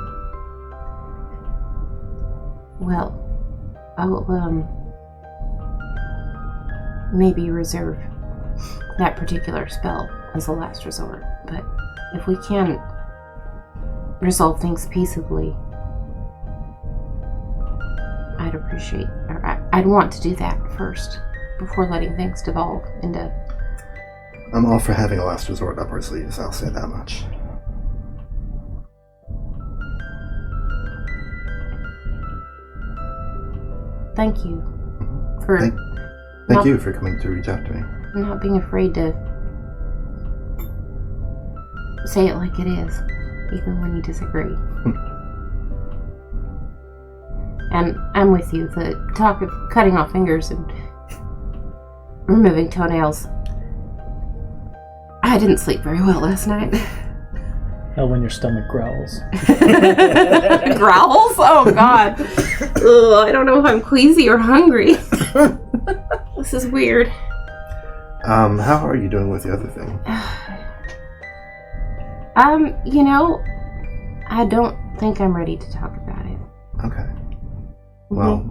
Well, I'll, maybe reserve that particular spell as a last resort. But if we can resolve things peaceably, I'd appreciate, or I'd want to do that first before letting things devolve into... I'm all for having a last resort up our sleeves, I'll say that much. Thank you for Thank you for coming to reach out to me. not being afraid to say it like it is, even when you disagree. And I'm with you. The talk of cutting off fingers and removing toenails. I didn't sleep very well last night. Oh, when your stomach growls. Growls? Oh, God. Ugh, I don't know if I'm queasy or hungry. This is weird. How are you doing with the other thing? You know, I don't think I'm ready to talk about it. Okay. Well,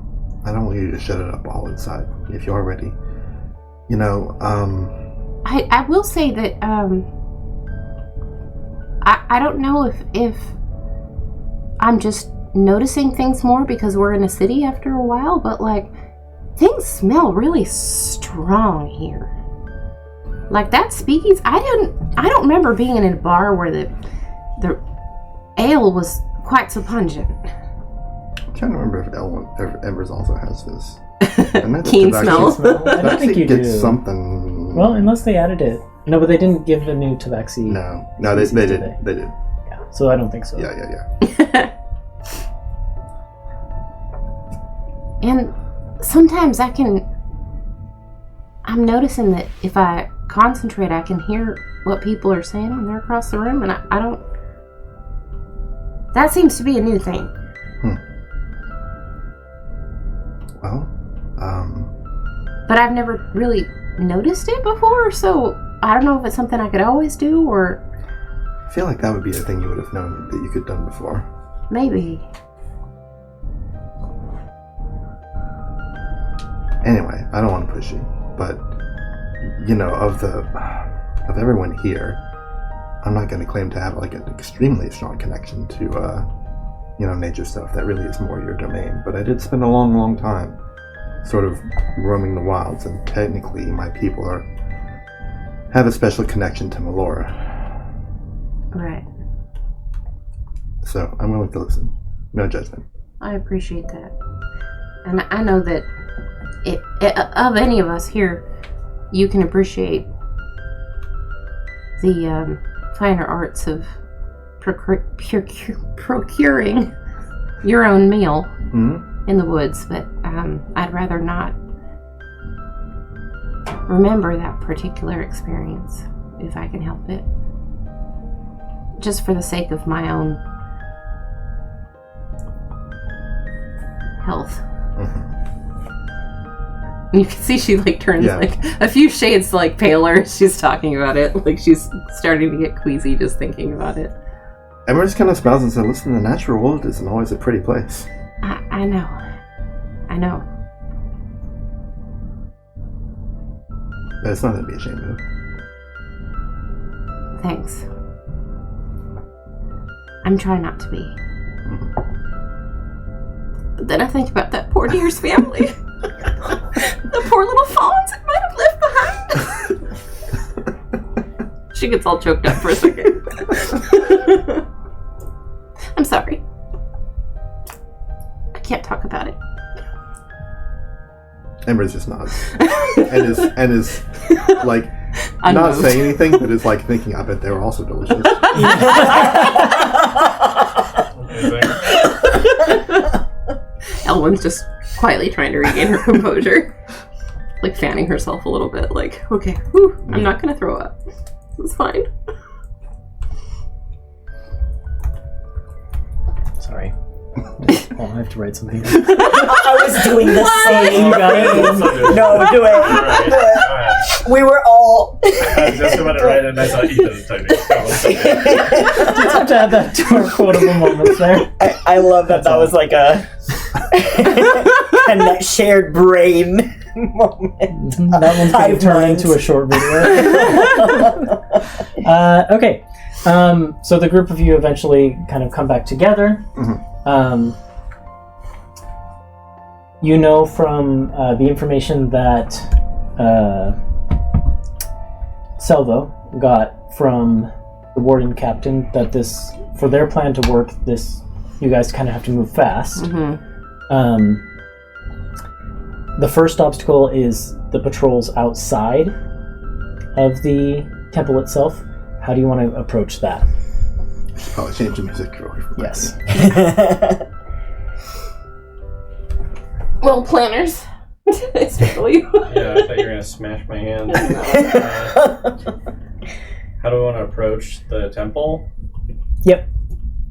I don't want you to shut it up all inside. If you are ready. You know, I will say that, I don't know if I'm just noticing things more because we're in a city after a while, but, like, things smell really strong here. Like, that speakeasy, I don't remember being in a bar where the ale was quite so pungent. I'm trying to remember if Embers also has this. Keen smell. I don't think you do. Something. Well, unless they added it. No, but they didn't give a new Tabaxi. No, they did. They did. Yeah, so I don't think so. Yeah. And sometimes I'm noticing that if I concentrate, I can hear what people are saying when they're across the room, and I don't... That seems to be a new thing. Well, But I've never really noticed it before, so I don't know if it's something I could always do, or... I feel like that would be a thing you would have known that you could have done before. Maybe. Anyway, I don't want to push you, but, you know, of everyone here, I'm not going to claim to have, like, an extremely strong connection to, nature stuff. That really is more your domain. But I did spend a long, long time sort of roaming the wilds, and technically my people have a special connection to Melora. Right. So I'm willing to listen. No judgment. I appreciate that. And I know that of any of us here, you can appreciate the finer arts of procuring your own meal in the woods, but I'd rather not remember that particular experience if I can help it. Just for the sake of my own health. You can see she turns a few shades paler as she's talking about it. Like she's starting to get queasy just thinking about it. Emma just kind of smiles and says, "Listen, the natural world isn't always a pretty place." I know. But it's nothing to be ashamed of. Thanks. I'm trying not to be. But then I think about that poor deer's family. The poor little fawns it might have left behind. She gets all choked up for a second. I'm sorry. I can't talk about it. Ember's just nods. and is like not Unmoved. saying anything, but is like thinking, I bet they were also delicious. Elwyn's just quietly trying to regain her composure. Like fanning herself a little bit, like, okay, whew, I'm not gonna throw up. It's fine. Sorry. Oh, I have to write something. I was doing the same thing. No, do it. Do it. We were all. I was just about to write it, and I saw Ethan typing. Just have to add that to our quotable moments there. I love that. That was like a shared brain moment. That one's going to turn into a short video. Okay. So the group of you eventually kind of come back together. You know from the information that Salvo got from the warden captain that this, for their plan to work, this you guys kind of have to move fast. The first obstacle is the patrols outside of the temple itself. How do you want to approach that? Probably change the music away from that. Yes. Well, planners. Especially. Yeah, I thought you were gonna smash my hand. How do we want to approach the temple? Yep.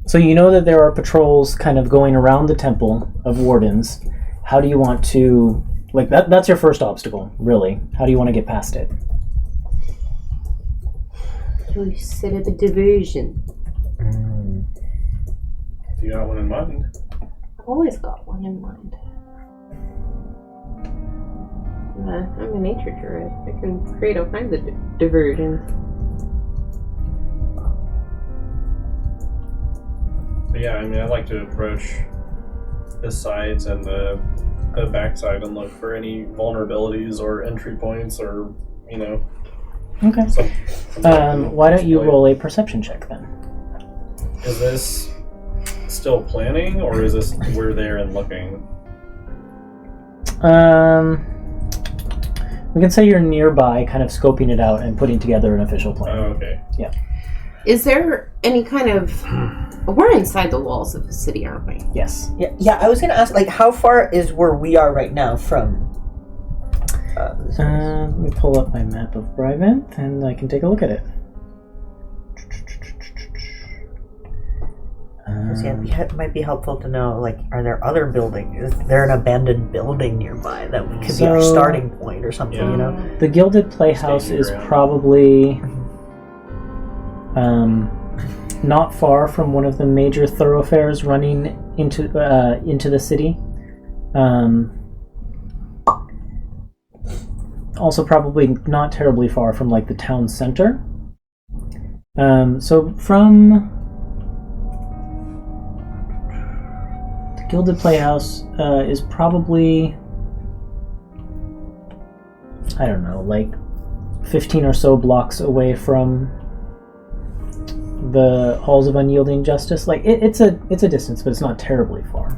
So you know that there are patrols kind of going around the temple of wardens. How do you want to, like, that's your first obstacle, really. How do you want to get past it? We set up a diversion. You got one in mind? I've always got one in mind. I'm a nature druid. I can create all kinds of diversions. But yeah, I mean, I'd like to approach the sides and the backside and look for any vulnerabilities or entry points or, you know. Okay. Why don't you roll a perception check then? Is this still planning, or is this we're there and looking? We can say you're nearby, kind of scoping it out and putting together an official plan. Oh, okay. Yeah. Is there any kind of... We're inside the walls of the city, aren't we? Yes. Yeah, I was gonna ask, like, how far is where we are right now from? Let me pull up my map of Brivant, and I can take a look at it. It might be helpful to know, like, are there other buildings? Is there an abandoned building nearby that could be our starting point or something, you know? The Gilded Playhouse is probably not far from one of the major thoroughfares running into the city. Also probably not terribly far from, like, the town center. So from the Gilded Playhouse is probably, I don't know, like 15 or so blocks away from the Halls of Unyielding Justice. Like, it's a distance, but it's not terribly far.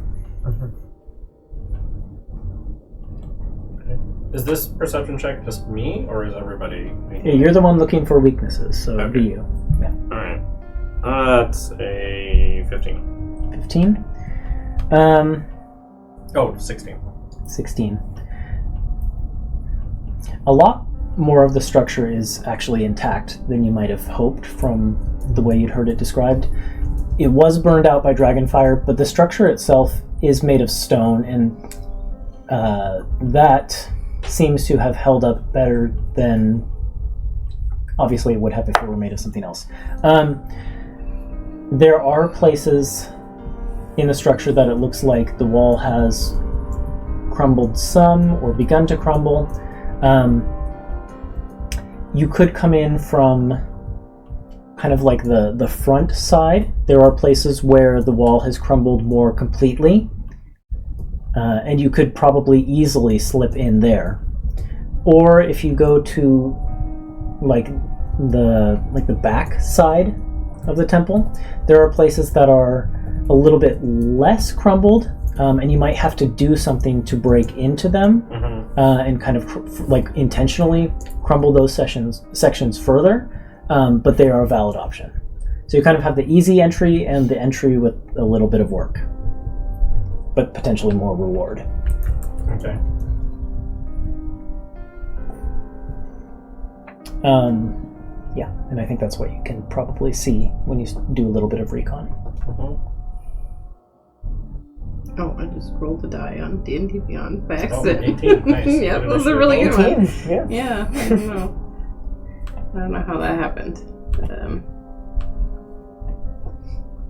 Is this perception check just me, or is everybody? Yeah, you're the one looking for weaknesses, so it'd be you. Yeah. Alright. That's a 15. 15? 16. 16. A lot more of the structure is actually intact than you might have hoped from the way you'd heard it described. It was burned out by dragonfire, but the structure itself is made of stone, and that seems to have held up better than obviously it would have if it were made of something else. There are places in the structure that it looks like the wall has crumbled some or begun to crumble. You could come in from kind of like the front side. There are places where the wall has crumbled more completely. And you could probably easily slip in there. Or if you go to like the back side of the temple, there are places that are a little bit less crumbled, and you might have to do something to break into them. and kind of intentionally crumble those sections further, but they are a valid option. So you kind of have the easy entry and the entry with a little bit of work, but potentially more reward. Okay. Yeah, and I think that's what you can probably see when you do a little bit of recon. Oh, I just rolled a die on D&D Beyond by Oh, accident. 18. Nice. Yeah, that was a really good one. 18, yeah. Yeah, I don't know how that happened.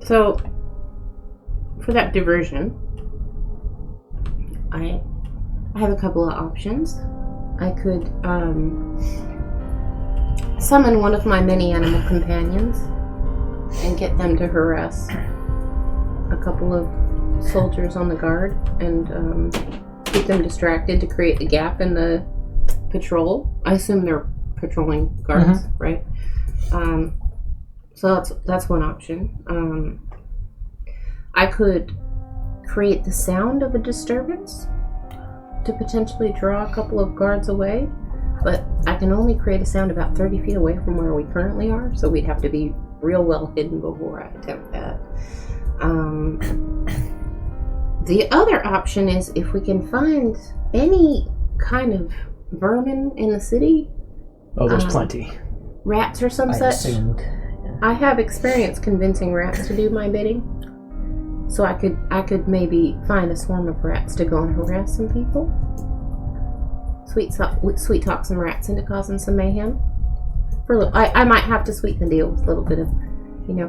So, for that diversion, I have a couple of options. I could summon one of my many animal companions and get them to harass a couple of soldiers on the guard and keep them distracted to create the gap in the patrol. I assume they're patrolling guards, right? So that's one option. I could create the sound of a disturbance to potentially draw a couple of guards away, but I can only create a sound about 30 feet away from where we currently are, so we'd have to be real well hidden before I attempt that. The other option is if we can find any kind of vermin in the city. Oh, there's plenty. Rats or some I such. assumed. I have experience convincing rats to do my bidding. So I could maybe find a swarm of rats to go and harass some people. Sweet talk some rats into causing some mayhem. For a little, I might have to sweeten the deal with a little bit of,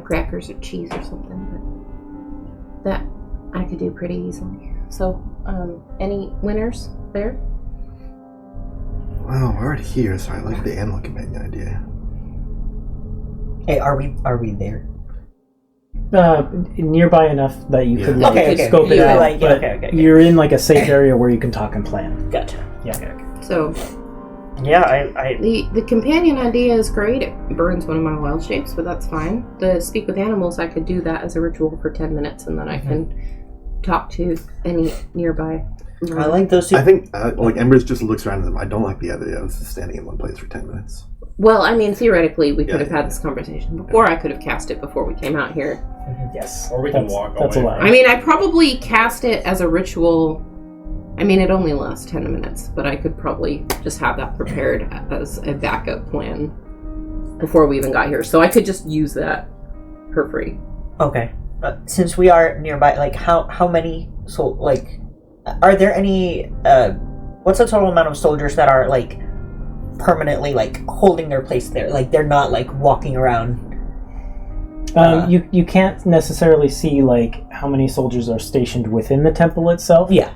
crackers or cheese or something, but that I could do pretty easily. So, any winners there? Well, we're already here, so I like the animal companion idea. Hey, are we there? Nearby enough that you could Okay. scope it out, but okay. you're in like a safe area where you can talk and plan. Gotcha. Yeah. Okay. So, Yeah, I the companion idea is great. It burns one of my wild shapes, but that's fine. The speak with animals, I could do that as a ritual for 10 minutes, and then I can talk to any nearby. I like those two. I think, Embers just looks around at them. I don't like the idea of standing in one place for 10 minutes. Well, I mean, theoretically, we could have had this conversation before. I could have cast it before we came out here. Yes. Or we can walk That's away. a lie. I mean, I probably cast it as a ritual. I mean, it only lasts 10 minutes, but I could probably just have that prepared as a backup plan before we even got here. So I could just use that for free. Okay. Since we are nearby, like, how many, are there any, what's the total amount of soldiers that are, like, permanently, like, holding their place there? Like, they're not, like, walking around. You can't necessarily see like how many soldiers are stationed within the temple itself. Yeah.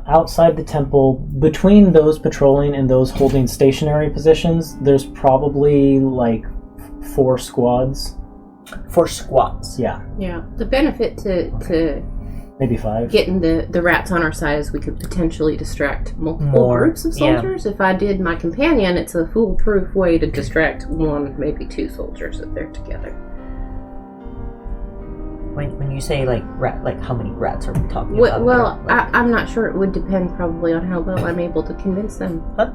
Outside the temple, between those patrolling and those holding stationary positions, there's probably like 4 squads. 4 squads. Yeah, Yeah. The benefit to maybe 5. getting the rats on our side is we could potentially distract multiple More, groups of soldiers. If I did my companion, it's a foolproof way to distract 1, maybe 2 soldiers if they're together. When you say like how many rats are we talking about? Well, I'm not sure. It would depend probably on how well I'm able to convince them. Huh?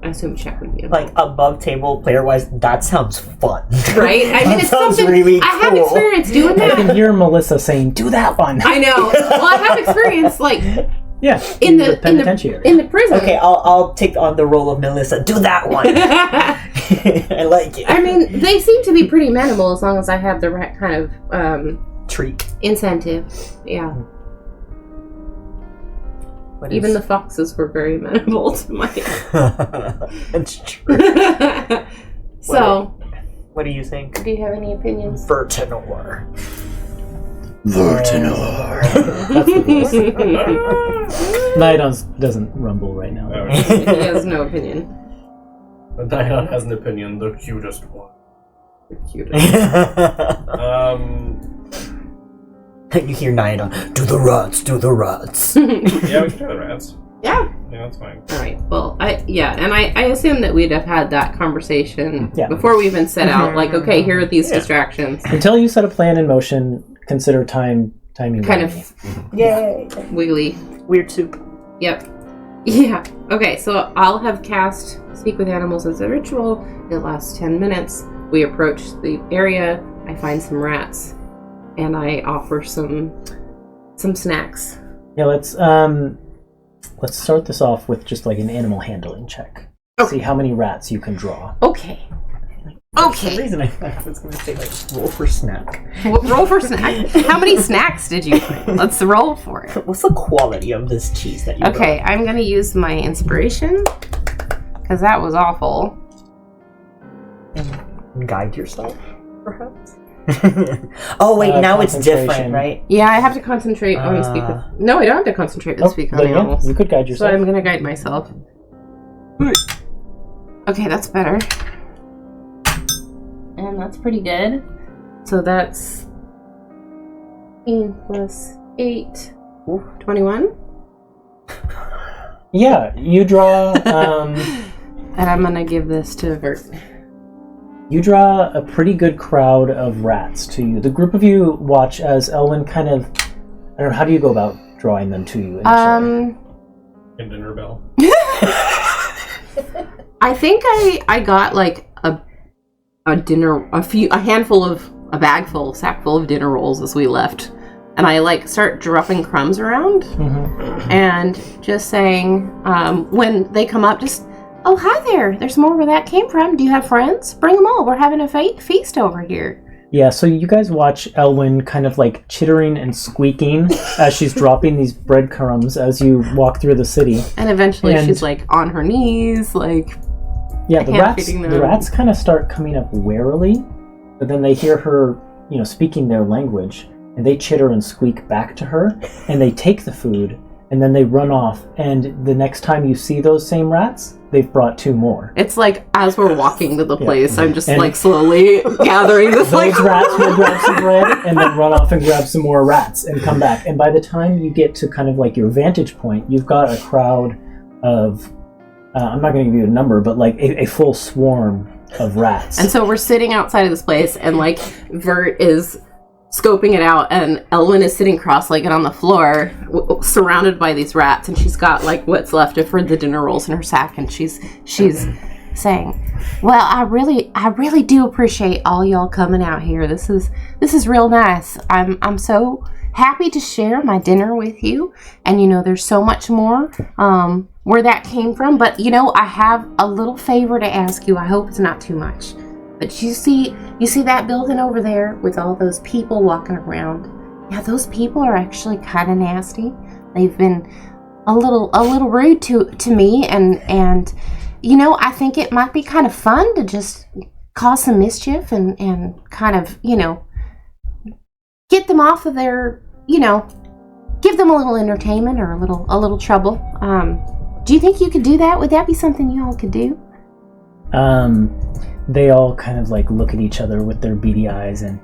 I assume check would be like above table player wise, that sounds fun. right. I mean, That it's sounds something really I have cool. experience doing I can that. hear Melissa saying, "Do that one." I know. Well, I have experience like Yeah, in the penitentiary. in the prison. Okay, I'll take on the role of Melissa. Do that one. I like it. I mean, they seem to be pretty amenable as long as I have the right kind of treat. incentive. Yeah. Even the foxes were very amenable to my. It's true. So, what do you think? do you have any opinions? Vertinor. That's the voice. Nidon doesn't rumble right now. Oh, He has no opinion. but Dion has an opinion, the cutest one. The cutest. You hear Nida, do the ruts, do the ruts. Yeah, we can try the rats. Yeah. Yeah, that's fine. All right. Well, I assume that we'd have had that conversation before we even set out. Like, okay, here are these distractions. Until you set a plan in motion, consider timing. Kind of Yay. wiggly. Weird soup. Yep. Yeah. Okay, so I'll have cast Speak with Animals as a ritual. It lasts 10 minutes. We approach the area. I find some rats, and I offer some snacks. Yeah, let's start this off with just like an animal handling check. Okay. See how many rats you can draw. Okay. For some reason, I thought I was going to say, like, roll for snack. Roll for snack. How many snacks did you find? Let's roll for it. What's the quality of this cheese that you Okay, I'm going to use my inspiration, because that was awful. And guide yourself, perhaps? Oh, wait, now it's different, right? Yeah, I have to concentrate on speak with... No, I don't have to concentrate on speak with animals. You could guide yourself. So I'm going to guide myself. Okay, that's better. And that's pretty good. So that's 18 plus 8. 21. Yeah, you draw... And I'm going to give this to Vert. You draw a pretty good crowd of rats to you. The group of you watch as Elwyn kind of... I don't know, how do you go about drawing them to you initially? And dinner bell. I think I got like a bag full, sack full of dinner rolls as we left, and I like start dropping crumbs around, and just saying when they come up, just oh hi there, there's more where that came from. Do you have friends? Bring them all. We're having a feast over here. Yeah, so you guys watch Elwyn kind of like chittering and squeaking as she's dropping these breadcrumbs as you walk through the city. And eventually she's like on her knees, like yeah, the rats kind of start coming up warily, but then they hear her, speaking their language, and they chitter and squeak back to her, and they take the food, and then they run off, and the next time you see those same rats, they've brought 2 more. It's like, as we're walking to the place, I'm just like slowly gathering this. Those rats will grab some bread, and then run off and grab some more rats, and come back. And by the time you get to kind of like your vantage point, you've got a crowd of... I'm not going to give you a number, but like a full swarm of rats. And so we're sitting outside of this place, and like Vert is scoping it out, and Elwyn is sitting cross-legged on the floor, surrounded by these rats, and she's got like what's left of the dinner rolls in her sack, and she's saying, "Well, I really do appreciate all y'all coming out here. This is real nice. I'm so happy to share my dinner with you, and there's so much more where that came from, but I have a little favor to ask you. I hope it's not too much, but you see that building over there with all those people walking around? Yeah, those people are actually kind of nasty. They've been a little rude to me, and I think it might be kind of fun to just cause some mischief and kind of get them off of their, give them a little entertainment or a little trouble. Do you think you could do that? Would that be something you all could do?" They all kind of like look at each other with their beady eyes, and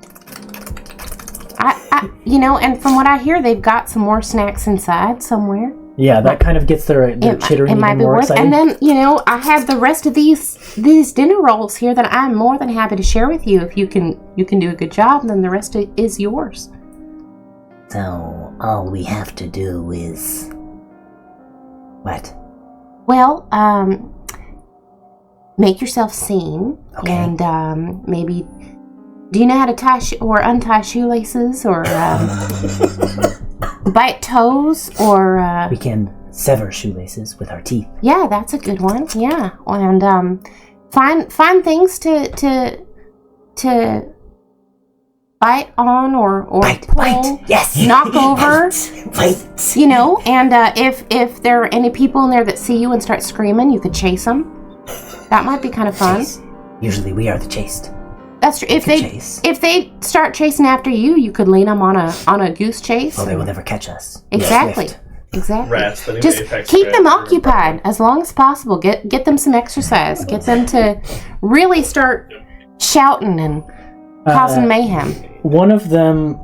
and from what I hear, they've got some more snacks inside somewhere. Yeah, that kind of gets their chittering even more excited. And then, I have the rest of these dinner rolls here that I'm more than happy to share with you. If you can do a good job, then the rest is yours. So, all we have to do is... what? Well, make yourself seen. Okay. And maybe... Do you know how to tie or untie shoelaces? Or bite toes? Or... we can sever shoelaces with our teeth. Yeah, that's a good one. Yeah. And find things to bite on or pull, yes, knock over, bite. And if there are any people in there that see you and start screaming, you could chase them. That might be kind of fun. Chase. Usually we are the chased. That's true. If they start chasing after you, you could lean them on a goose chase. Well, they will never catch us. Exactly. Swift. Exactly. Rats, just keep them occupied as long as possible. Get them some exercise. Get them to really start shouting and causing mayhem. One of them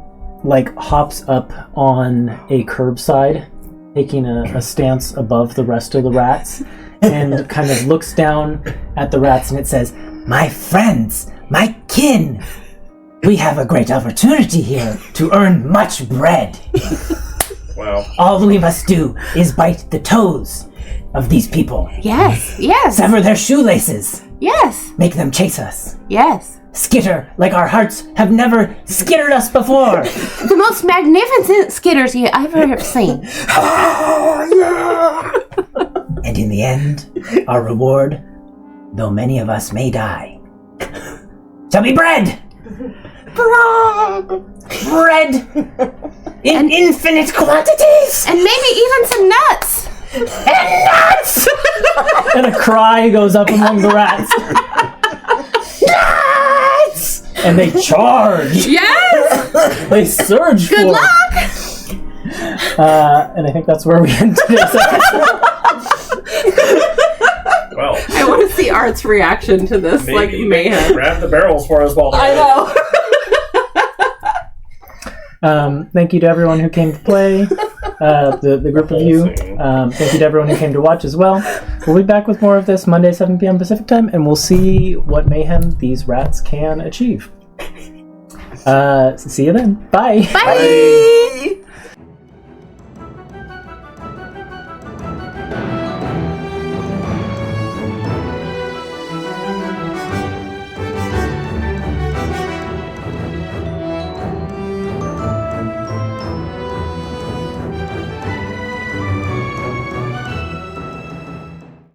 hops up on a curbside, taking a stance above the rest of the rats, and kind of looks down at the rats, and it says, "My friends, my kin, we have a great opportunity here to earn much bread." Wow. All we must do is bite the toes of these people. Yes, yes, Sever their shoelaces. yes, Make them chase us. yes. Skitter like our hearts have never skittered us before. The most magnificent skitters you ever have seen. And in the end, our reward, though many of us may die, shall be bread. Bread in infinite quantities. And maybe even some nuts. And nuts. And a cry goes up among the rats. Nuts. And they charge. Yes! They surge Good forward. luck! And I think that's where we end today's episode. Well, I want to see Art's reaction to this, maybe mayhem. grab the barrels for us while they're I know. Thank you to everyone who came to play, the group of you. Thank you to everyone who came to watch as well. We'll be back with more of this Monday, 7 p.m. Pacific time, and we'll see what mayhem these rats can achieve. See you then. Bye. Bye!